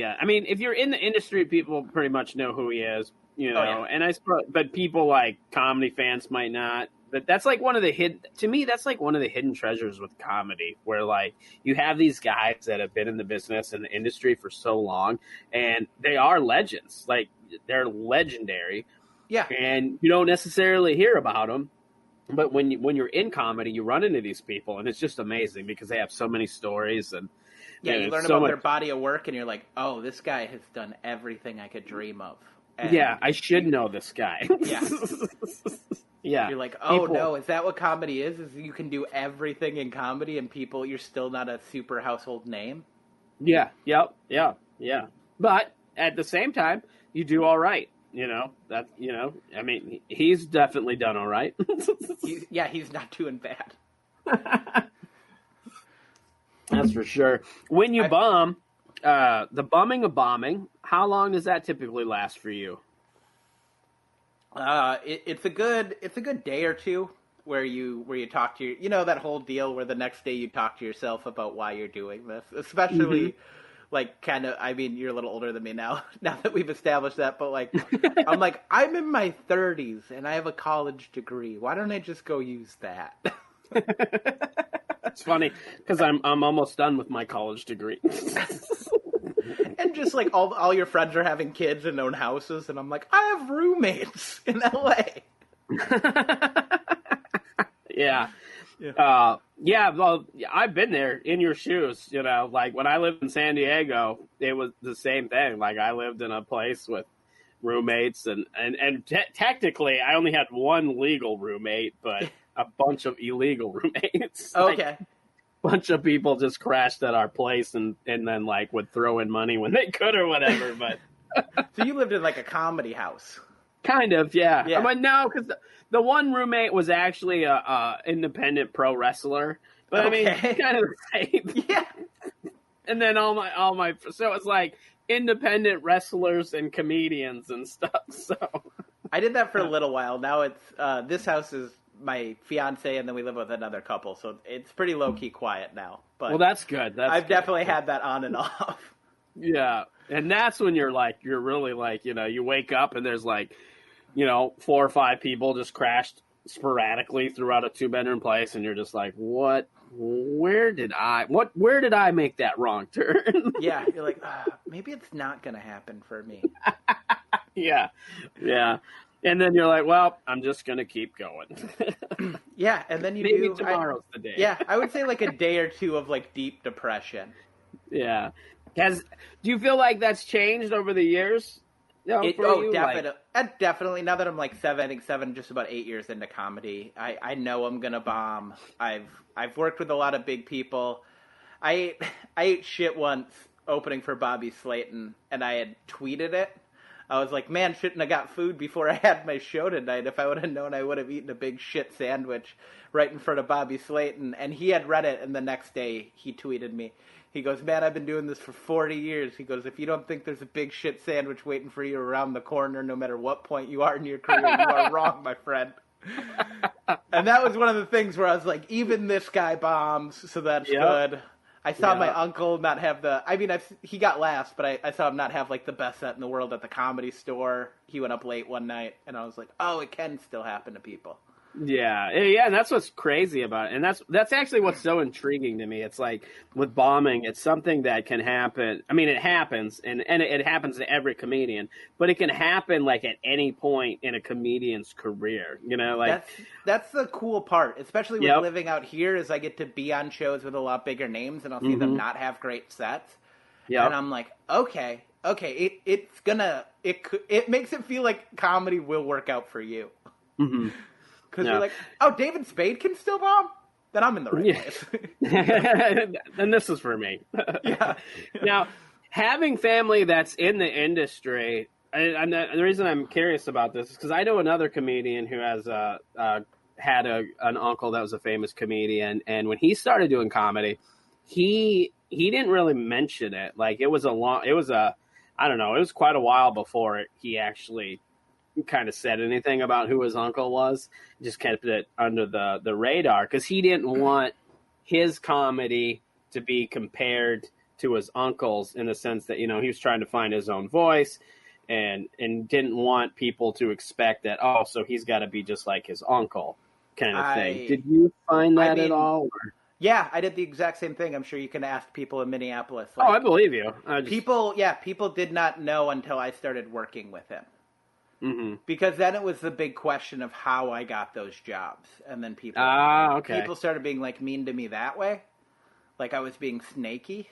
F: I mean, if you're in the industry, people pretty much know who he is. And I suppose, but people like comedy fans might not. But that's like one of the hidden treasures with comedy, where like you have these guys that have been in the business and the industry for so long, and they are legends. Like they're legendary.
E: Yeah.
F: And you don't necessarily hear about them, but when you're in comedy, you run into these people, and it's just amazing because they have so many stories and.
E: Yeah, you learn about their body of work, and you're like, oh, this guy has done everything I could dream of. And
F: I should know this guy.
E: Yeah.
F: Yeah.
E: You're like, oh, no, is that what comedy is? Is you can do everything in comedy, and you're still not a super household name?
F: Yeah, yeah. But at the same time, you do all right. I mean, he's definitely done all right.
E: He's not doing bad.
F: That's for sure. When you bomb, the bumming of bombing, how long does that typically last for you?
E: It's a good day or two. where you talk to that whole deal where the next day you talk to yourself about why you're doing this, especially like kind of, I mean, you're a little older than me now that we've established that, but like, I'm like, I'm in my 30s and I have a college degree. Why don't I just go use that?
F: It's funny because I'm almost done with my college degree.
E: And just like all your friends are having kids and own houses, and I'm like, I have roommates in LA.
F: Yeah. Well, I've been there in your shoes, like when I lived in San Diego, it was the same thing. Like I lived in a place with roommates and technically I only had one legal roommate, but a bunch of illegal roommates.
E: Okay.
F: Like, bunch of people just crashed at our place and then like would throw in money when they could or whatever. But
E: so you lived in like a comedy house.
F: Kind of, yeah.
E: Yeah.
F: But no, because the one roommate was actually a independent pro wrestler. But
E: Okay.
F: I mean, kind of the same.
E: Yeah.
F: And then all my so it's like independent wrestlers and comedians and stuff. So
E: I did that for a little while. Now it's this house is my fiance, and then we live with another couple, so it's pretty low key quiet now. But
F: well, that's good.
E: I've definitely had that on and off.
F: Yeah, and that's when you're really like, you wake up and there's like, 4 or 5 people just crashed sporadically throughout a 2-bedroom place, and you're just like, what? Where did I make that wrong turn?
E: Yeah, you're like, maybe it's not gonna happen for me.
F: Yeah. And then you're like, well, I'm just going to keep going.
E: Yeah, and then
F: Maybe tomorrow's the day.
E: Yeah, I would say like a day or two of like deep depression.
F: Yeah. Do you feel like that's changed over the years?
E: Definitely. Now that I'm like 7, just about 8 years into comedy, I know I'm gonna bomb. I've worked with a lot of big people. I ate shit once opening for Bobby Slayton, and I had tweeted it. I was like, man, shouldn't have got food before I had my show tonight. If I would have known, I would have eaten a big shit sandwich right in front of Bobby Slayton. And he had read it, and the next day he tweeted me. He goes, man, I've been doing this for 40 years. He goes, if you don't think there's a big shit sandwich waiting for you around the corner, no matter what point you are in your career, you are wrong, my friend. And that was one of the things where I was like, even this guy bombs, so that's good. I saw my uncle not have he got last, but I saw him not have like the best set in the world at the Comedy Store. He went up late one night, and I was like, oh, it can still happen to people.
F: Yeah, and that's what's crazy about it, and that's actually what's so intriguing to me. It's like with bombing, it's something that can happen. I mean, it happens, and it happens to every comedian, but it can happen like at any point in a comedian's career. Like
E: that's the cool part, especially with living out here, is I get to be on shows with a lot bigger names, and I'll see them not have great sets, and I'm like, okay, it makes it feel like comedy will work out for you. Mm-hmm. Because you're like, oh, David Spade can still bomb? Then I'm in the right place.
F: Then this is for me.
E: Yeah.
F: Now, having family that's in the industry, and the reason I'm curious about this is because I know another comedian who has had an uncle that was a famous comedian, and when he started doing comedy, he didn't really mention it. Like it was quite a while before he actually kind of said anything about who his uncle was. Just kept it under the radar because he didn't want his comedy to be compared to his uncle's, in the sense that he was trying to find his own voice and didn't want people to expect that, oh, so he's got to be just like his uncle kind of thing. Did you find that at all? Or?
E: Yeah, I did the exact same thing. I'm sure you can ask people in Minneapolis. Like,
F: I believe you.
E: People did not know until I started working with him.
F: Mm-hmm.
E: Because then it was the big question of how I got those jobs. And then people started being like mean to me that way. Like I was being snaky.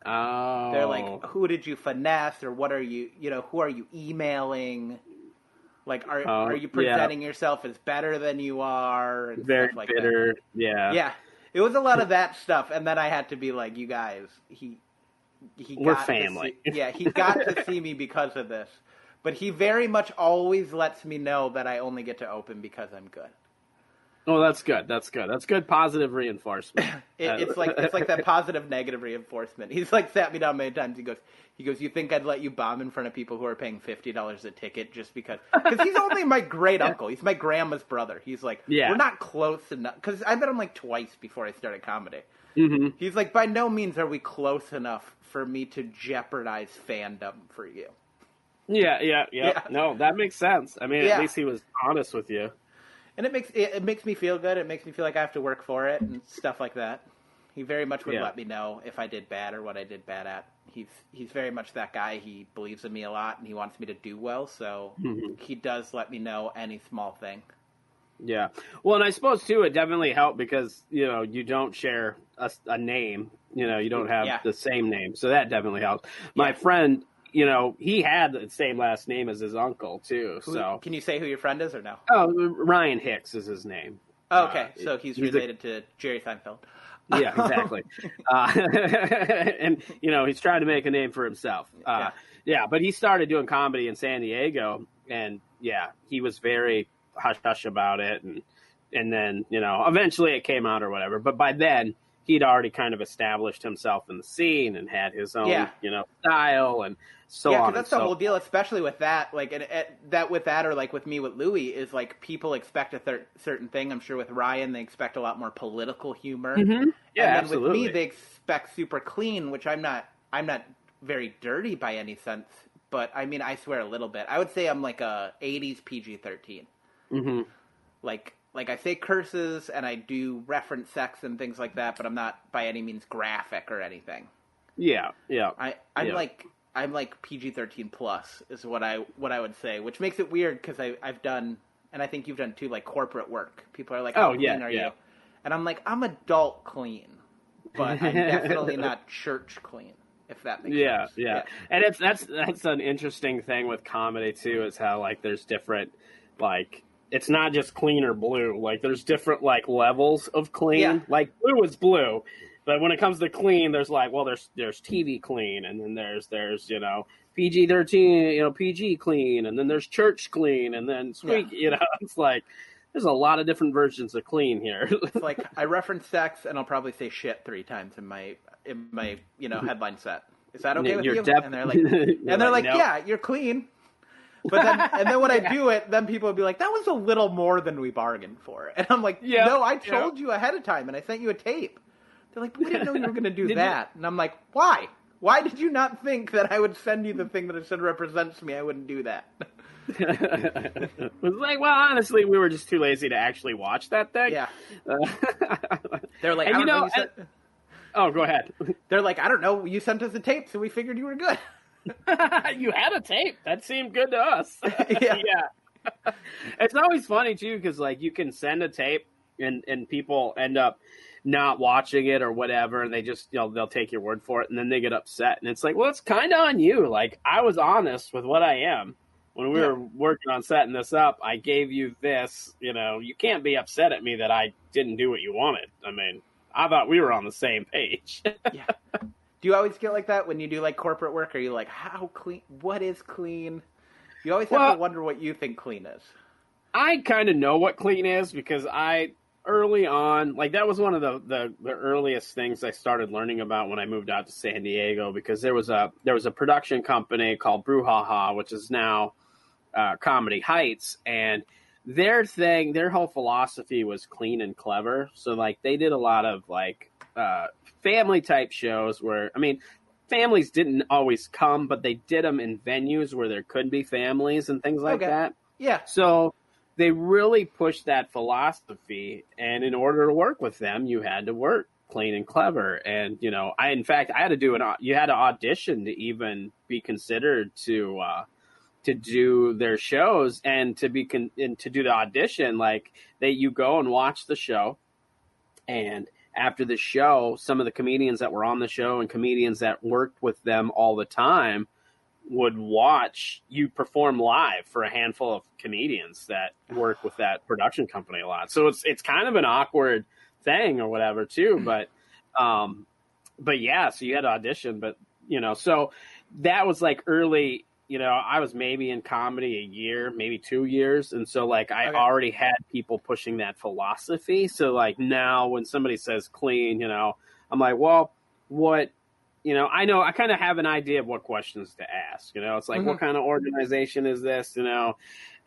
F: Oh.
E: They're like, who did you finesse? Or what are you, who are you emailing? Like, are you presenting yourself as better than you are? And
F: very
E: stuff like
F: bitter.
E: That.
F: Yeah.
E: Yeah. It was a lot of that stuff. And then I had to be like, you guys,
F: we're family.
E: He got to see me because of this. But he very much always lets me know that I only get to open because I'm good.
F: Oh, that's good. That's good. That's good positive reinforcement.
E: It's like that positive negative reinforcement. He's like sat me down many times. He goes, you think I'd let you bomb in front of people who are paying $50 a ticket just because he's only my great uncle. He's my grandma's brother. He's like, we're not close enough. Because I met him like twice before I started comedy. Mm-hmm. He's like, by no means are we close enough for me to jeopardize fandom for you.
F: Yeah. No, that makes sense. I mean, at least he was honest with you.
E: And it makes me feel good. It makes me feel like I have to work for it and stuff like that. He very much would let me know if I did bad or what I did bad at. He's very much that guy. He believes in me a lot, and he wants me to do well, so he does let me know any small thing.
F: Yeah. Well, and I suppose, too, it definitely helped because, you don't share a name. You don't have the same name, so that definitely helps. My friend, he had the same last name as his uncle, too. So
E: can you say who your friend is or no?
F: Oh, Ryan Hicks is his name.
E: Oh, okay, so he's related to Jerry Seinfeld.
F: Yeah, exactly. And, he's trying to make a name for himself. But he started doing comedy in San Diego, and, he was very hush-hush about it. And then, eventually it came out or whatever. But by then, he'd already kind of established himself in the scene and had his own, style and so on. Yeah,
E: because that's the whole deal, especially with that. Like, or like with me with Louis, is like people expect a certain thing. I'm sure with Ryan, they expect a lot more political humor.
F: Mm-hmm. Yeah,
E: and then
F: absolutely.
E: with me, they expect super clean, which I'm not very dirty by any sense. But I mean, I swear a little bit. I would say I'm like a 80s PG-13.
F: Mm-hmm.
E: Like I say curses and I do reference sex and things like that, but I'm not by any means graphic or anything.
F: Yeah.
E: I'm like PG-13 plus is what I would say, which makes it weird because I've done, and I think you've done too, like corporate work. People are like, "How clean are you?" And I'm like, I'm adult clean, but I'm definitely not church clean. If that makes sense.
F: Yeah. And that's an interesting thing with comedy too, is how like there's different like. It's not just clean or blue. Like, there's different, like, levels of clean. Yeah. Like, blue is blue. But when it comes to clean, there's, like, well, there's TV clean. And then there's PG-13, PG clean. And then there's church clean. And then squeak, It's like, there's a lot of different versions of clean here.
E: It's like, I reference sex, and I'll probably say shit 3 times in my headline set. Is that okay with you? And they're like, nope. Yeah, you're clean. But then when I do it, then people would be like, that was a little more than we bargained for. And I'm like, no, I told you ahead of time, and I sent you a tape. They're like, we didn't know you were going to do that. And I'm like, why? Why did you not think that I would send you the thing that I said represents me? I wouldn't do that.
F: It was like, well, honestly, we were just too lazy to actually watch that thing.
E: Yeah. They're like, oh,
F: go ahead.
E: They're like, I don't know. You sent us a tape, so we figured you were good.
F: You had a tape. That seemed good to us.
E: Yeah.
F: It's always funny, too, because, like, you can send a tape and people end up not watching it or whatever, and they just, they'll take your word for it, and then they get upset. And it's like, well, it's kind of on you. Like, I was honest with what I am. When we were working on setting this up, I gave you this. You can't be upset at me that I didn't do what you wanted. I mean, I thought we were on the same page.
E: Yeah. Do you always get like that when you do like corporate work? Are you like, how clean? What is clean? You always have to wonder what you think clean is.
F: I kind of know what clean is because early on, like that was one of the earliest things I started learning about when I moved out to San Diego, because there was a production company called Brouhaha, which is now Comedy Heights, and their whole philosophy was clean and clever. So like they did a lot of like family type shows where, I mean, families didn't always come, but they did them in venues where there could be families and things like that.
E: Yeah.
F: So they really pushed that philosophy, and in order to work with them, you had to work clean and clever. And you had to do you had to audition to even be considered to do their shows, and to do the audition, like you go and watch the show, and after the show, some of the comedians that were on the show and comedians that worked with them all the time would watch you perform live for a handful of comedians that work with that production company a lot. So it's kind of an awkward thing or whatever too, but yeah, so you had to audition, but so that was like early I was maybe in comedy a year, maybe 2 years. And so like, I already had people pushing that philosophy. So like now when somebody says clean, I'm like, well, what, I kind of have an idea of what questions to ask, it's like, what kind of organization is this, and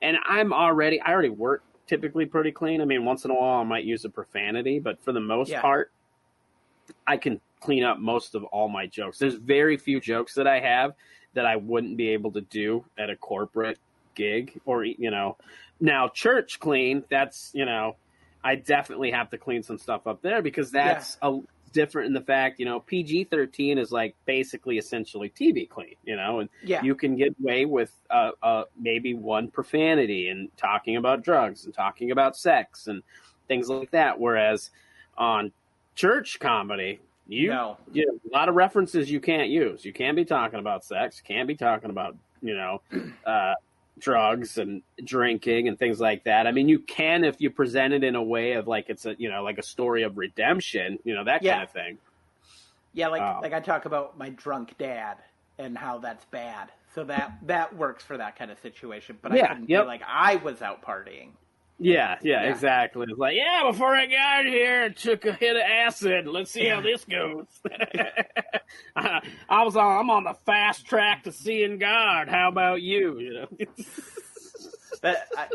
F: I already work typically pretty clean. I mean, once in a while I might use a profanity, but for the most part, I can clean up most of all my jokes. There's very few jokes that I have that I wouldn't be able to do at a corporate gig or, now church clean. That's, I definitely have to clean some stuff up there because that's different in the fact, PG-13 is like basically essentially TV clean, and you can get away with maybe one profanity and talking about drugs and talking about sex and things like that. Whereas on church comedy, a lot of references you can't use. You can't be talking about sex. You can't be talking about, drugs and drinking and things like that. I mean, you can if you present it in a way of like it's a, like a story of redemption, that kind of thing.
E: Yeah, like I talk about my drunk dad and how that's bad. So that works for that kind of situation. But I couldn't be like I was out partying.
F: Yeah, exactly. It's like, before I got here, I took a hit of acid. Let's see how this goes. I'm on the fast track to seeing God. How about you?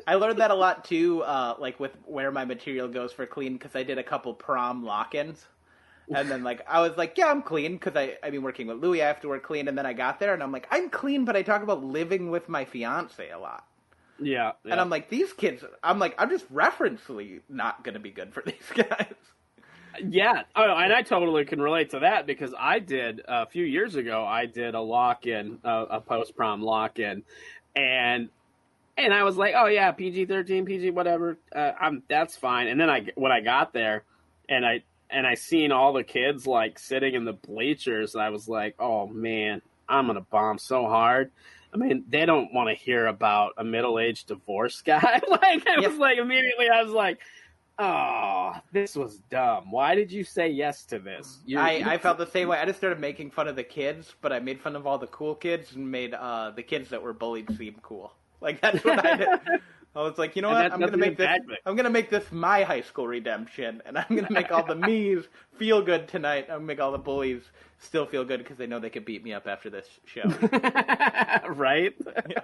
E: I learned that a lot too, like with where my material goes for clean, because I did a couple prom lock-ins. And then like I was like, I'm clean because I've been working with Louie. I have to work clean. And then I got there and I'm like, I'm clean, but I talk about living with my fiance a lot.
F: Yeah.
E: And I'm like, these kids, I'm just referentially not going to be good for these guys.
F: Yeah. Oh, and I totally can relate to that because I did, a few years ago, I did a lock-in, a post-prom lock-in. And I was like, oh, yeah, PG-13, PG, whatever. That's fine. And then when I got there and I seen all the kids, like, sitting in the bleachers, I was like, oh, man, I'm going to bomb so hard. I mean, they don't want to hear about a middle-aged divorce guy. Was like, immediately I was like, oh, this was dumb. Why did you say yes to this?
E: I felt the same way. I just started making fun of the kids, but I made fun of all the cool kids and made the kids that were bullied seem cool. Like, that's what I did. I was like, you know what? I'm gonna make this my high school redemption, and I'm gonna make all the me's feel good tonight. I'm gonna make all the bullies still feel good because they know they could beat me up after this show.
F: Right? Yeah.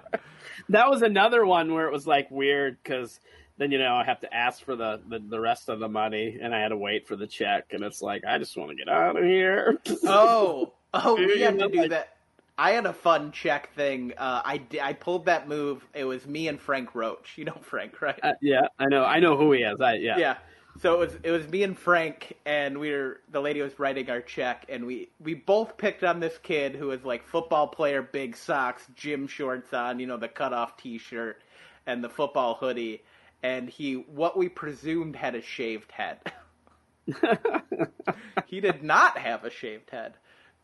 F: That was another one where it was like weird because then I have to ask for the rest of the money, and I had to wait for the check, and it's like I just want to get out of here.
E: Oh, we had to do that. I had a fun check thing. I pulled that move. It was me and Frank Roach. You know Frank, right?
F: Yeah, I know. I know who he is. Yeah.
E: So it was me and Frank, and the lady was writing our check, and we both picked on this kid who was like football player, big socks, gym shorts on, the cutoff T-shirt, and the football hoodie, and what we presumed had a shaved head. He did not have a shaved head.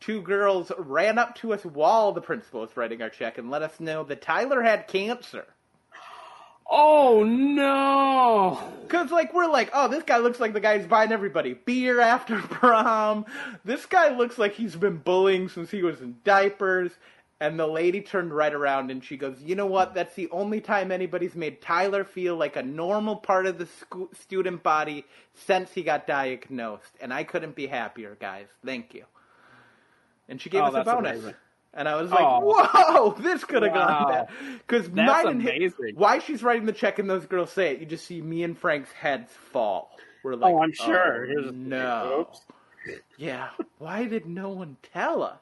E: 2 girls ran up to us while the principal was writing our check and let us know that Tyler had cancer.
F: Oh, no.
E: Because, we're like, oh, this guy looks like the guy who's buying everybody beer after prom. This guy looks like he's been bullying since he was in diapers. And the lady turned right around and she goes, you know what? That's the only time anybody's made Tyler feel like a normal part of the student body since he got diagnosed. And I couldn't be happier, guys. Thank you. And she gave us a bonus. Amazing. And I was like, whoa, this could have gone bad. Because why she's writing the check and those girls say it, you just see me and Frank's heads fall. We're like,
F: I'm sure.
E: No. Yeah, why did no one tell us?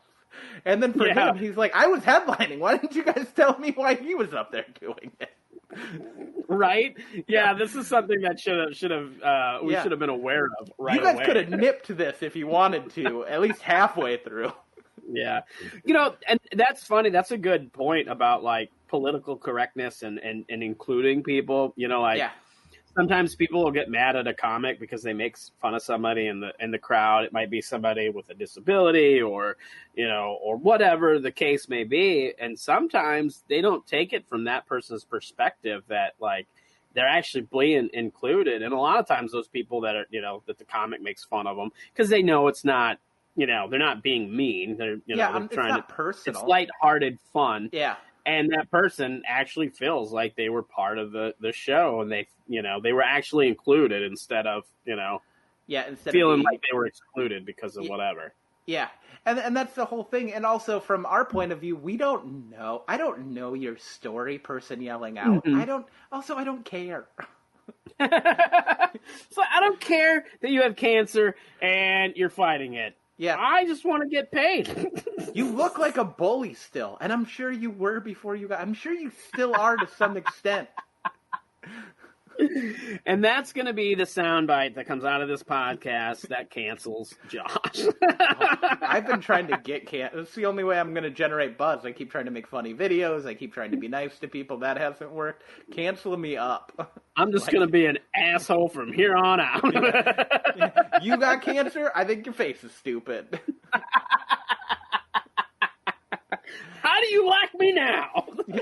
E: And then for him, he's like, I was headlining. Why didn't you guys tell me why he was up there doing it?
F: Right? Yeah, this is something that should have been aware of right away.
E: You guys could have nipped this if you wanted to, at least halfway through.
F: Yeah. And that's funny. That's a good point about political correctness and including people, sometimes people will get mad at a comic because they make fun of somebody in the crowd. It might be somebody with a disability or whatever the case may be. And sometimes they don't take it from that person's perspective that they're actually being included. And a lot of times those people that are, that the comic makes fun of them because they know it's not, they're not being mean. They're, they're trying
E: it's not personal.
F: It's lighthearted fun.
E: Yeah.
F: And that person actually feels like they were part of the show, and they were actually included instead of,
E: instead
F: feeling
E: of
F: like they were excluded because of whatever.
E: Yeah. And that's the whole thing. And also from our point of view, I don't know your story, person yelling out.
F: Mm-hmm.
E: I don't care.
F: So I don't care that you have cancer and you're fighting it.
E: Yeah.
F: I just want to get paid.
E: You look like a bully still, and I'm sure you were before you got. I'm sure you still are to some extent.
F: And that's going to be the soundbite that comes out of this podcast that cancels Josh.
E: I've been trying to get It's the only way I'm going to generate buzz. I keep trying to make funny videos. I keep trying to be nice to people. That hasn't worked. Cancel me up.
F: I'm just going to be an asshole from here on out.
E: You got cancer? I think your face is stupid.
F: How do you like me now?
E: Yeah.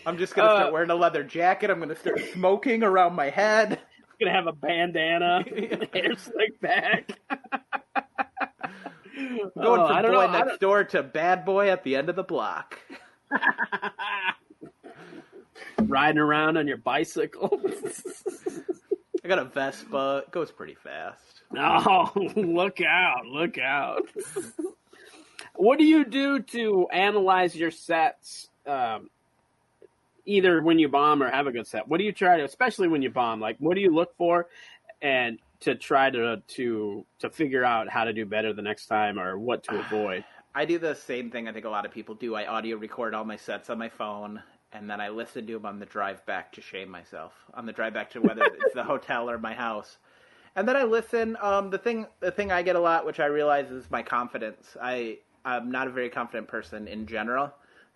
E: I'm just going to start wearing a leather jacket. I'm going to start smoking around my head.
F: I'm going to have a bandana, hair slicked back.
E: Going from boy next door to bad boy at the end of the block.
F: Riding around on your bicycle.
E: I got a Vespa. It goes pretty fast.
F: Oh, look out. Look out. What do you do to analyze your sets? Either when you bomb or have a good set, what do you try to, especially when you bomb, like what do you look for and to try to figure out how to do better the next time or what to avoid?
E: I do the same thing I think a lot of people do. I audio record all my sets on my phone, and then I listen to them on the drive back to shame myself, on the drive back to whether it's the hotel or my house. And then I listen. The thing I get a lot, which I realize is my confidence. I'm not a very confident person in general.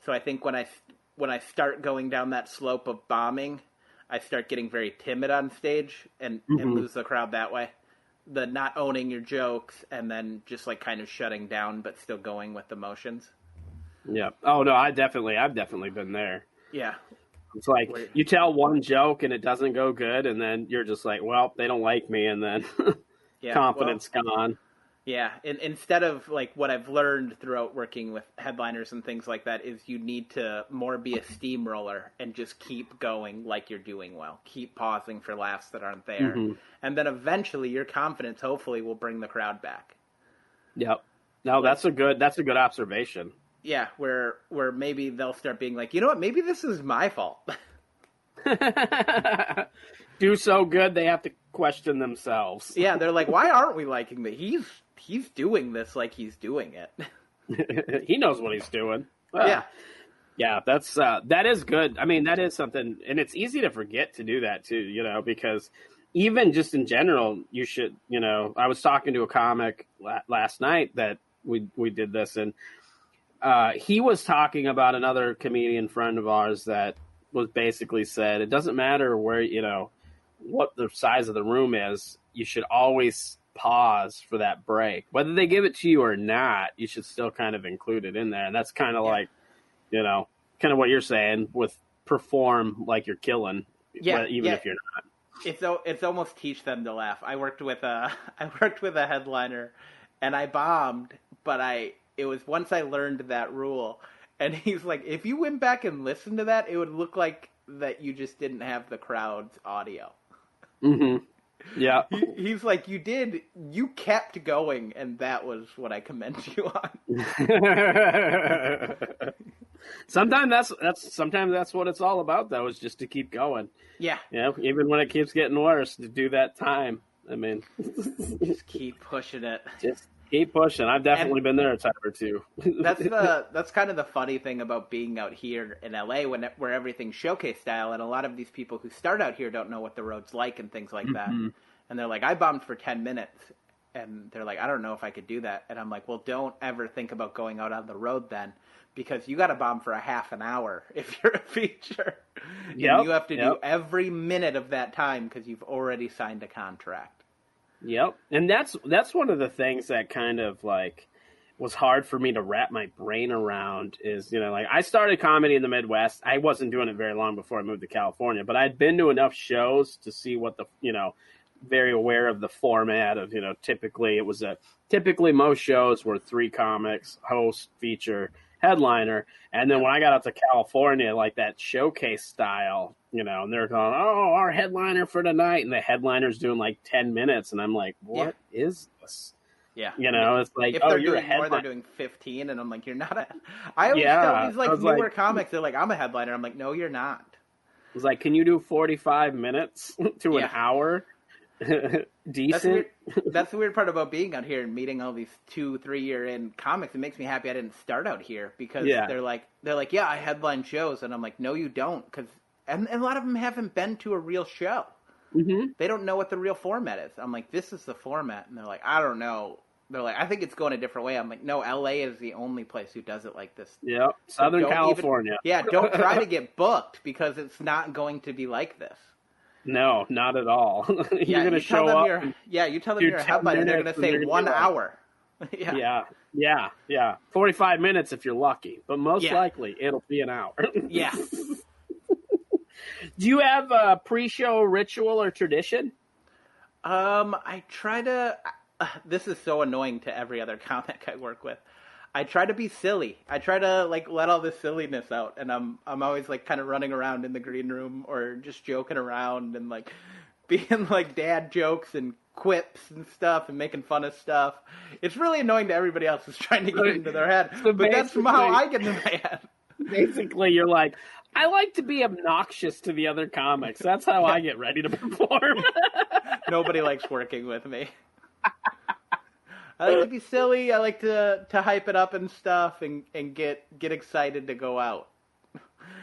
E: So I think when I start going down that slope of bombing, I start getting very timid on stage and lose the crowd that way. The not owning your jokes and then just like kind of shutting down but still going with the motions.
F: Yeah. Oh no, I've definitely been there.
E: Yeah.
F: It's like you tell one joke and it doesn't go good, and then you're just like, well, they don't like me, and then confidence gone.
E: Yeah, instead of like what I've learned throughout working with headliners and things like that is you need to more be a steamroller and just keep going like you're doing well. Keep pausing for laughs that aren't there. Mm-hmm. And then eventually your confidence hopefully will bring the crowd back.
F: Yep. No, that's a good observation.
E: Yeah, where maybe they'll start being like, you know what, maybe this is my fault.
F: Do so good they have to question themselves.
E: Yeah, they're like, why aren't we liking that? He's doing this like he's doing it.
F: He knows what he's doing. Yeah, that is good. I mean, that is something, and it's easy to forget to do that too, because even just in general, you should, I was talking to a comic last night that we did this, and he was talking about another comedian friend of ours that was basically said, it doesn't matter where, what the size of the room is, you should always pause for that break. Whether they give it to you or not, you should still kind of include it in there. And that's kind of like, kind of what you're saying with perform like you're killing, even if you're not.
E: It's almost teach them to laugh. I worked with a headliner, and I bombed, but it was once I learned that rule, and he's like, if you went back and listened to that, it would look like that you just didn't have the crowd's audio.
F: Mm-hmm. Yeah.
E: He's like, you kept going, and that was what I commend you on.
F: Sometimes that's what it's all about, though, is just to keep going.
E: Yeah.
F: Even when it keeps getting worse, to do that time. I mean,
E: just keep pushing it.
F: Just keep pushing. I've definitely been there a time or two.
E: That's kind of the funny thing about being out here in LA where everything's showcase style, and a lot of these people who start out here don't know what the road's like and things like that. And they're like, I bombed for 10 minutes. And they're like, I don't know if I could do that. And I'm like, well, don't ever think about going out on the road then, because you got to bomb for a half an hour if you're a feature.
F: Yep,
E: and you have to do every minute of that time because you've already signed a contract.
F: Yep. And that's one of the things that kind of like was hard for me to wrap my brain around is, like I started comedy in the Midwest. I wasn't doing it very long before I moved to California, but I'd been to enough shows to see what the, very aware of the format of, typically most shows were 3 comics, host, feature, headliner. And then when I got out to California, like that showcase style, and they're going, oh, our headliner for tonight. And the headliner's doing like 10 minutes. And I'm like, what is this?
E: Yeah.
F: It's like,
E: if
F: oh,
E: they're
F: you're
E: doing
F: a headliner.
E: more, they're doing 15. And I'm like, you're not I always tell these like newer comics, they're like, I'm a headliner. I'm like, no, you're not.
F: I was like, can you do 45 minutes to an hour? Decent.
E: That's the weird part about being out here and meeting all these 2-3 year in comics. It makes me happy I didn't start out here because they're like, yeah, I headline shows, and I'm like, no, you don't, and a lot of them haven't been to a real show. Mm-hmm. They don't know what the real format is. I'm like, this is the format, and they're like, I don't know. They're like, I think it's going a different way. I'm like, no, LA is the only place who does it like this.
F: Yep, Southern California.
E: Don't try to get booked because it's not going to be like this.
F: No, not at all. You're going to show up.
E: You tell them you're a headliner, and they're going to say 1 hour.
F: Yeah. 45 minutes if you're lucky, but most likely it'll be an hour.
E: Yeah.
F: Do you have a pre-show ritual or tradition?
E: I try to. This is so annoying to every other comic I work with. I try to be silly. I try to let all this silliness out, and I'm always kind of running around in the green room or just joking around and being dad jokes and quips and stuff and making fun of stuff. It's really annoying to everybody else who's trying to get into their head, but that's how I get into my head.
F: Basically, you're like, I like to be obnoxious to the other comics. That's how I get ready to perform.
E: Nobody likes working with me. I like to be silly. I like to hype it up and stuff and get excited to go out.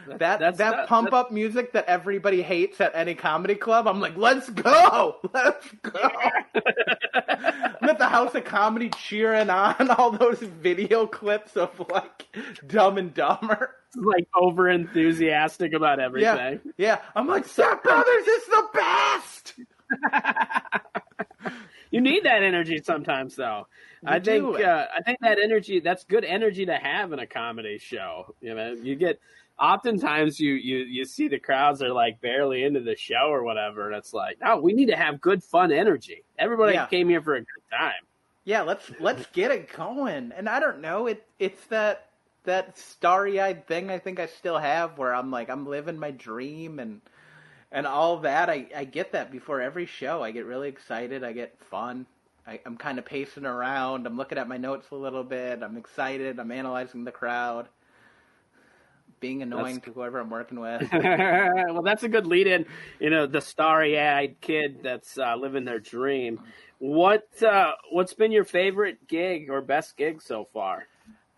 E: That pump up music that everybody hates at any comedy club, I'm like, let's go! Let's go! I'm at the House of Comedy cheering on all those video clips of Dumb and Dumber.
F: Over enthusiastic about everything.
E: Yeah. I'm like, Step Brothers is the best!
F: You need that energy sometimes, though. I think that energy, that's good energy to have in a comedy show. You get, oftentimes you see the crowds are barely into the show or whatever, and it's like, no, we need to have good, fun energy. Everybody came here for a good time.
E: Yeah, let's get it going. And I don't know, it's that starry-eyed thing I think I still have where I'm I'm living my dream and all that. I get that before every show. I get really excited. I get fun. I'm kind of pacing around. I'm looking at my notes a little bit. I'm excited. I'm analyzing the crowd. Being annoying to whoever I'm working with.
F: Well, that's a good lead-in. The starry-eyed kid that's living their dream. What's been your favorite gig or best gig so far?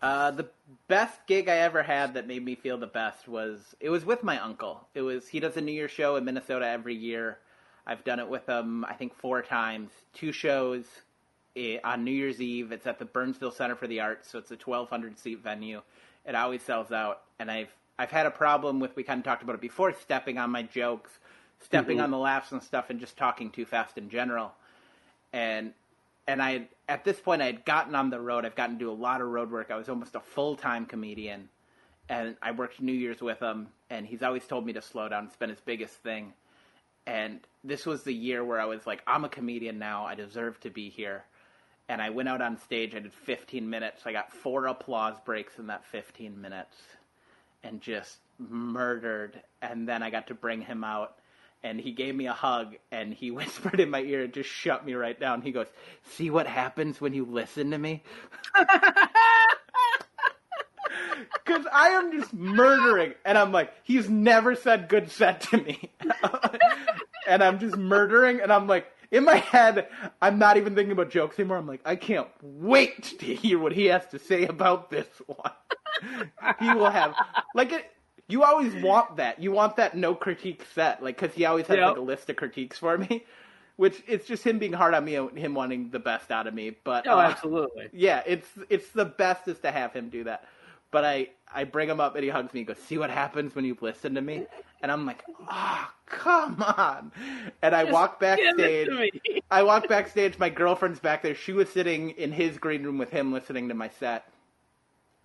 E: The best gig I ever had that made me feel the best was with my uncle. He does a New Year's show in Minnesota every year. I've done it with him, I think 4 times. 2 shows on New Year's Eve. It's at the Burnsville Center for the Arts, so it's a 1,200 seat venue. It always sells out, and I've had a problem with, we kind of talked about it before, stepping on my jokes, stepping on the laughs and stuff, and just talking too fast in general. And at this point, I had gotten on the road. I've gotten to do a lot of road work. I was almost a full-time comedian, and I worked New Year's with him, and he's always told me to slow down. It's been his biggest thing. And this was the year where I was like, I'm a comedian now. I deserve to be here. And I went out on stage. I did 15 minutes. I got 4 applause breaks in that 15 minutes and just murdered. And then I got to bring him out. And he gave me a hug, and he whispered in my ear and just shut me right down. He goes, see what happens when you listen to me? Because I am just murdering. And I'm like, he's never said good set to me. And I'm just murdering, and I'm like, in my head, I'm not even thinking about jokes anymore. I'm like, I can't wait to hear what he has to say about this one. He will have, you always want that. You want that no critique set, because he always has a list of critiques for me, which it's just him being hard on me and him wanting the best out of me. But
F: absolutely,
E: yeah, it's the best is to have him do that. But I bring him up and he hugs me and goes, see what happens when you listen to me? And I'm like, oh, come on. And I walk backstage. My girlfriend's back there. She was sitting in his green room with him listening to my set.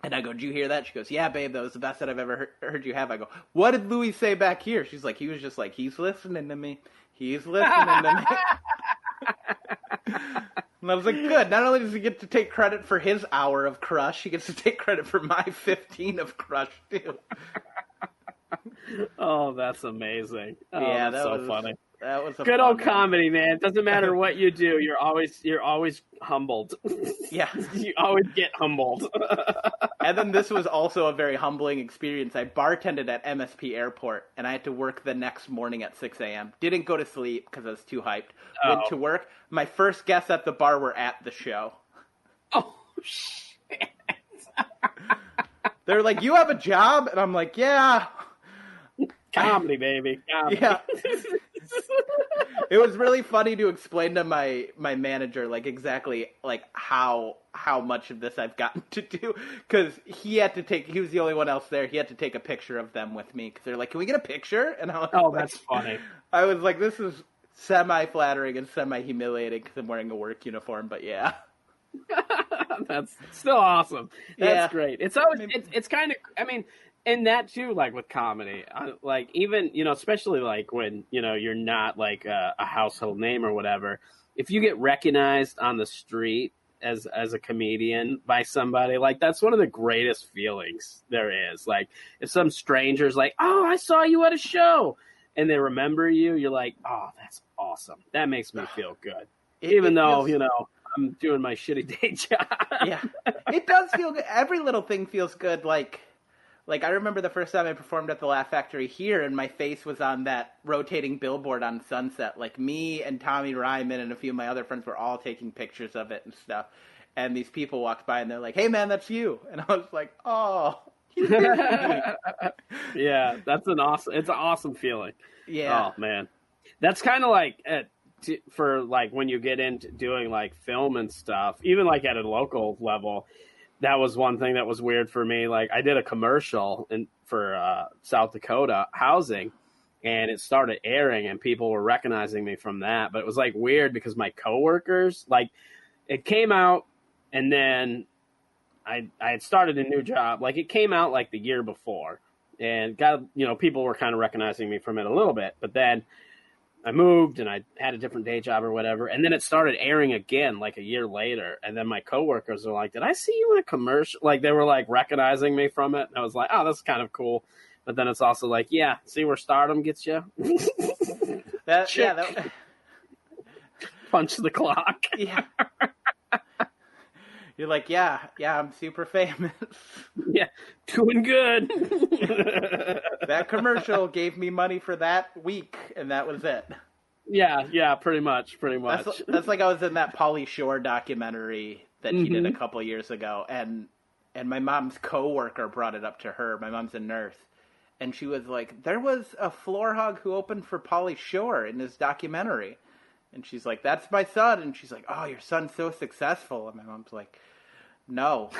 E: And I go, did you hear that? She goes, yeah, babe, that was the best that I've ever heard you have. I go, what did Louis say back here? She's like, he was just like, he's listening to me. He's listening to me. And I was like, good. Not only does he get to take credit for his hour of crush, he gets to take credit for my 15 of crush, too.
F: Oh, that's amazing. Oh,
E: yeah,
F: that's so funny.
E: That was a
F: good old
E: one.
F: comedy, man. It doesn't matter what you do, you're always humbled.
E: Yeah.
F: You always get humbled.
E: And then this was also a very humbling experience. I bartended at MSP Airport, and I had to work the next morning at 6 a.m. Didn't go to sleep because I was too hyped. Went to work. My first guests at the bar were at the show.
F: Oh, shit.
E: They're like, you have a job? And I'm like, yeah.
F: Comedy, baby. Comedy.
E: Yeah. It was really funny to explain to my manager, like, exactly, like, how much of this I've gotten to do. Because he was the only one else there. He had to take a picture of them with me. Because they're like, can we get a picture? And I was
F: like,
E: that's
F: funny.
E: I was like, this is semi-flattering and semi-humiliating because I'm wearing a work uniform, but yeah.
F: That's still awesome. That's great. It's always, it's kind of, I mean, and that too, like with comedy, like even, especially like when, you're not like a household name or whatever, if you get recognized on the street as a comedian by somebody, like that's one of the greatest feelings there is. Like if some stranger's like, oh, I saw you at a show, and they remember you, you're like, oh, that's awesome. That makes me feel good. Even though, I'm doing my shitty day job.
E: Yeah. It does feel good. Every little thing feels good. Like I remember the first time I performed at the Laugh Factory here, and my face was on that rotating billboard on Sunset. Like me and Tommy Ryman and a few of my other friends were all taking pictures of it and stuff. And these people walked by and they're like, hey man, that's you. And I was like, oh.
F: Yeah, it's an awesome feeling.
E: Yeah.
F: Oh man. That's kind of like for like when you get into doing like film and stuff, even like at a local level, that was one thing that was weird for me. Like I did a commercial for South Dakota housing, and it started airing and people were recognizing me from that. But it was like weird because my coworkers, like it came out and then I had started a new job. Like it came out like the year before and people were kind of recognizing me from it a little bit, but then I moved and I had a different day job or whatever. And then it started airing again, like a year later. And then my coworkers were like, did I see you in a commercial? Like they were like recognizing me from it. And I was like, oh, that's kind of cool. But then it's also like, yeah, see where stardom gets you?
E: That
F: punch the clock.
E: Yeah. You're like, yeah, I'm super famous.
F: Yeah, doing good.
E: That commercial gave me money for that week, and that was it.
F: Yeah, pretty much.
E: That's like I was in that Pauly Shore documentary that he did a couple years ago, and my mom's coworker brought it up to her. My mom's a nurse, and she was like, there was a Florhaug who opened for Pauly Shore in his documentary. And she's like, that's my son. And she's like, oh, your son's so successful. And my mom's like, no.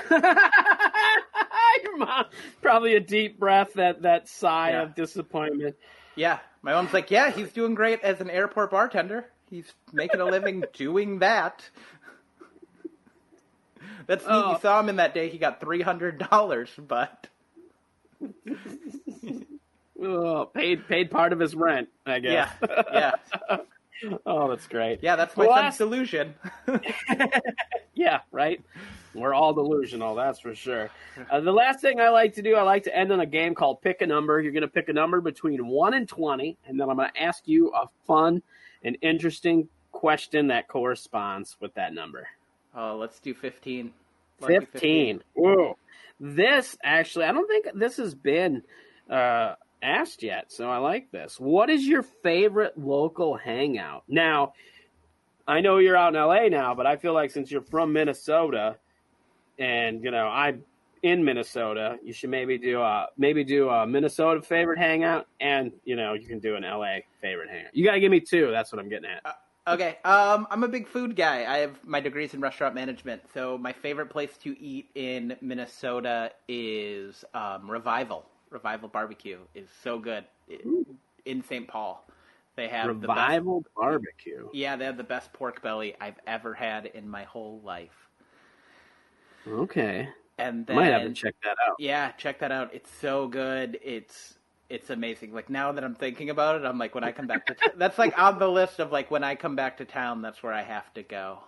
F: Your mom, probably a deep breath, that sigh of disappointment.
E: Yeah. My mom's like, yeah, he's doing great as an airport bartender. He's making a living doing that. That's neat. You saw him in that day. He got $300, but...
F: paid part of his rent, I guess.
E: Yeah.
F: Oh, that's great.
E: Yeah, that's my son's delusion.
F: Yeah, right? We're all delusional, that's for sure. The last thing I like to do, I like to end on a game called Pick a Number. You're going to pick a number between 1 and 20, and then I'm going to ask you a fun and interesting question that corresponds with that number.
E: Oh, let's do 15.
F: 15. Whoa. This, actually, I don't think this has been... asked yet, so I like this. What is your favorite local hangout? Now, I know you're out in LA now, but I feel like since you're from Minnesota, and I'm in Minnesota, you should maybe do a Minnesota favorite hangout, and you can do an LA favorite hangout. You got to give me two. That's what I'm getting at.
E: Okay. I'm a big food guy. I have my degrees in restaurant management, so my favorite place to eat in Minnesota is Revival. Revival Barbecue is so good in St. Paul. They have
F: Revival Barbecue.
E: Yeah, they have the best pork belly I've ever had in my whole life.
F: Okay.
E: And then,
F: might have to check that out.
E: Yeah, check that out. It's so good. It's amazing. Like now that I'm thinking about it, I'm like, when I come back to that's like on the list of like when I come back to town, that's where I have to go.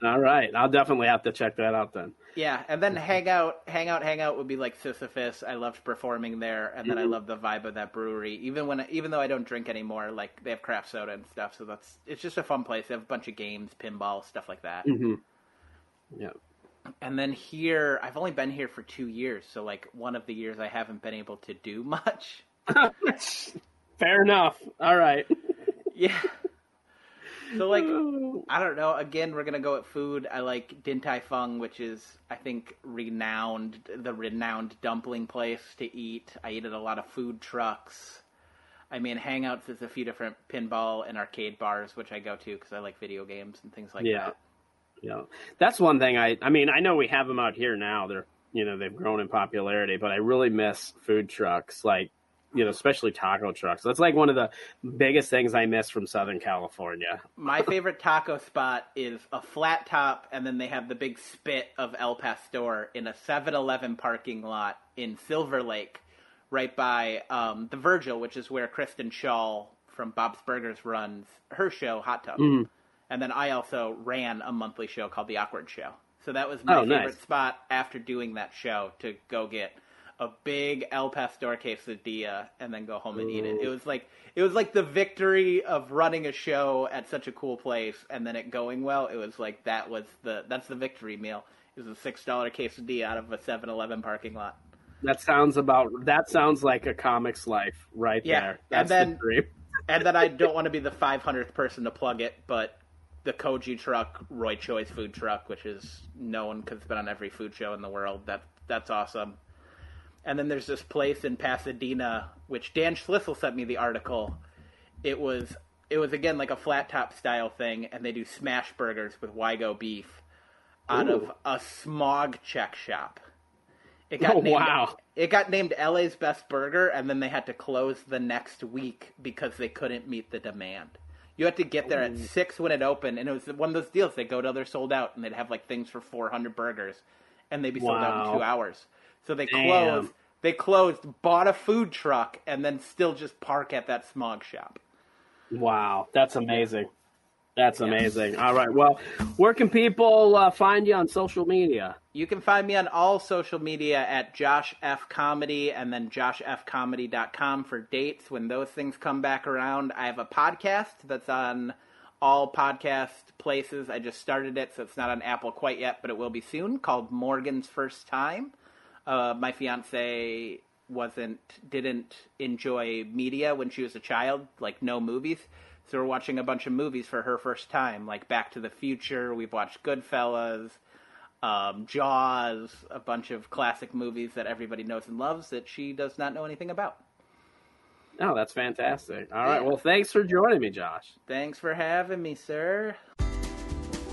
F: All right. I'll definitely have to check that out then.
E: Yeah, and then Hangout would be like Sisyphus. I loved performing there, and then I love the vibe of that brewery. Even though I don't drink anymore, like they have craft soda and stuff, so it's just a fun place. They have a bunch of games, pinball, stuff like that.
F: Mm-hmm. Yeah.
E: And then here, I've only been here for 2 years, so like one of the years I haven't been able to do much.
F: Fair enough. All right.
E: Yeah. So, like, I don't know. Again, we're going to go at food. I like Din Tai Fung, which is, I think, the renowned dumpling place to eat. I eat at a lot of food trucks. I mean, Hangouts is a few different pinball and arcade bars, which I go to because I like video games and things like that.
F: Yeah. That's one thing I mean, I know we have them out here now. They've grown in popularity, but I really miss food trucks, like, especially taco trucks. That's like one of the biggest things I miss from Southern California.
E: My favorite taco spot is a flat top, and then they have the big spit of El Pastor in a 7-Eleven parking lot in Silver Lake, right by the Virgil, which is where Kristen Schaal from Bob's Burgers runs her show, Hot Tub. Mm. And then I also ran a monthly show called The Awkward Show. So that was my favorite spot after doing that show, to go get a big El Pastor quesadilla and then go home and eat it. It was like the victory of running a show at such a cool place and then it going well. It was like that's the victory meal. It was a $6 quesadilla out of a 7-Eleven parking lot. That sounds
F: like a comic's life right there. That's the dream.
E: And then I don't want to be the 500th person to plug it, but the Koji truck, Roy Choi's food truck, which is known because it's been on every food show in the world. That's awesome. And then there's this place in Pasadena, which Dan Schlissel sent me the article. It was again like a flat top style thing, and they do smash burgers with Wygo beef out of a smog check shop. It got named LA's best burger, and then they had to close the next week because they couldn't meet the demand. You had to get there at 6 when it opened, and it was one of those deals. They go till they're sold out, and they'd have like things for 400 burgers, and they'd be sold out in 2 hours. So they closed, bought a food truck, and then still just park at that smog shop.
F: Wow, that's amazing. That's amazing. All right, well, where can people find you on social media?
E: You can find me on all social media at Josh F. Comedy, and then joshfcomedy.com for dates when those things come back around. I have a podcast that's on all podcast places. I just started it, so it's not on Apple quite yet, but it will be soon, called Morgan's First Time. My fiance didn't enjoy media when she was a child, like no movies. So we're watching a bunch of movies for her first time, like Back to the Future. We've watched Goodfellas, Jaws, a bunch of classic movies that everybody knows and loves that she does not know anything about.
F: Oh, that's fantastic. All right. Well, thanks for joining me, Josh.
E: Thanks for having me, sir.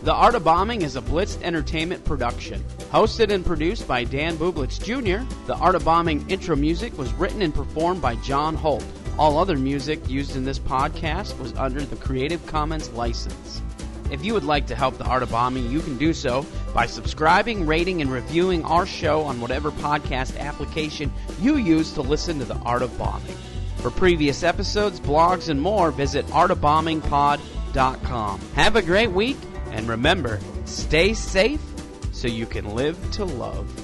A: The Art of Bombing is a Blitz Entertainment production. Hosted and produced by Dan Bublitz Jr., The Art of Bombing intro music was written and performed by John Holt. All other music used in this podcast was under the Creative Commons license. If you would like to help The Art of Bombing, you can do so by subscribing, rating, and reviewing our show on whatever podcast application you use to listen to The Art of Bombing. For previous episodes, blogs, and more, visit artofbombingpod.com. Have a great week. And remember, stay safe so you can live to love.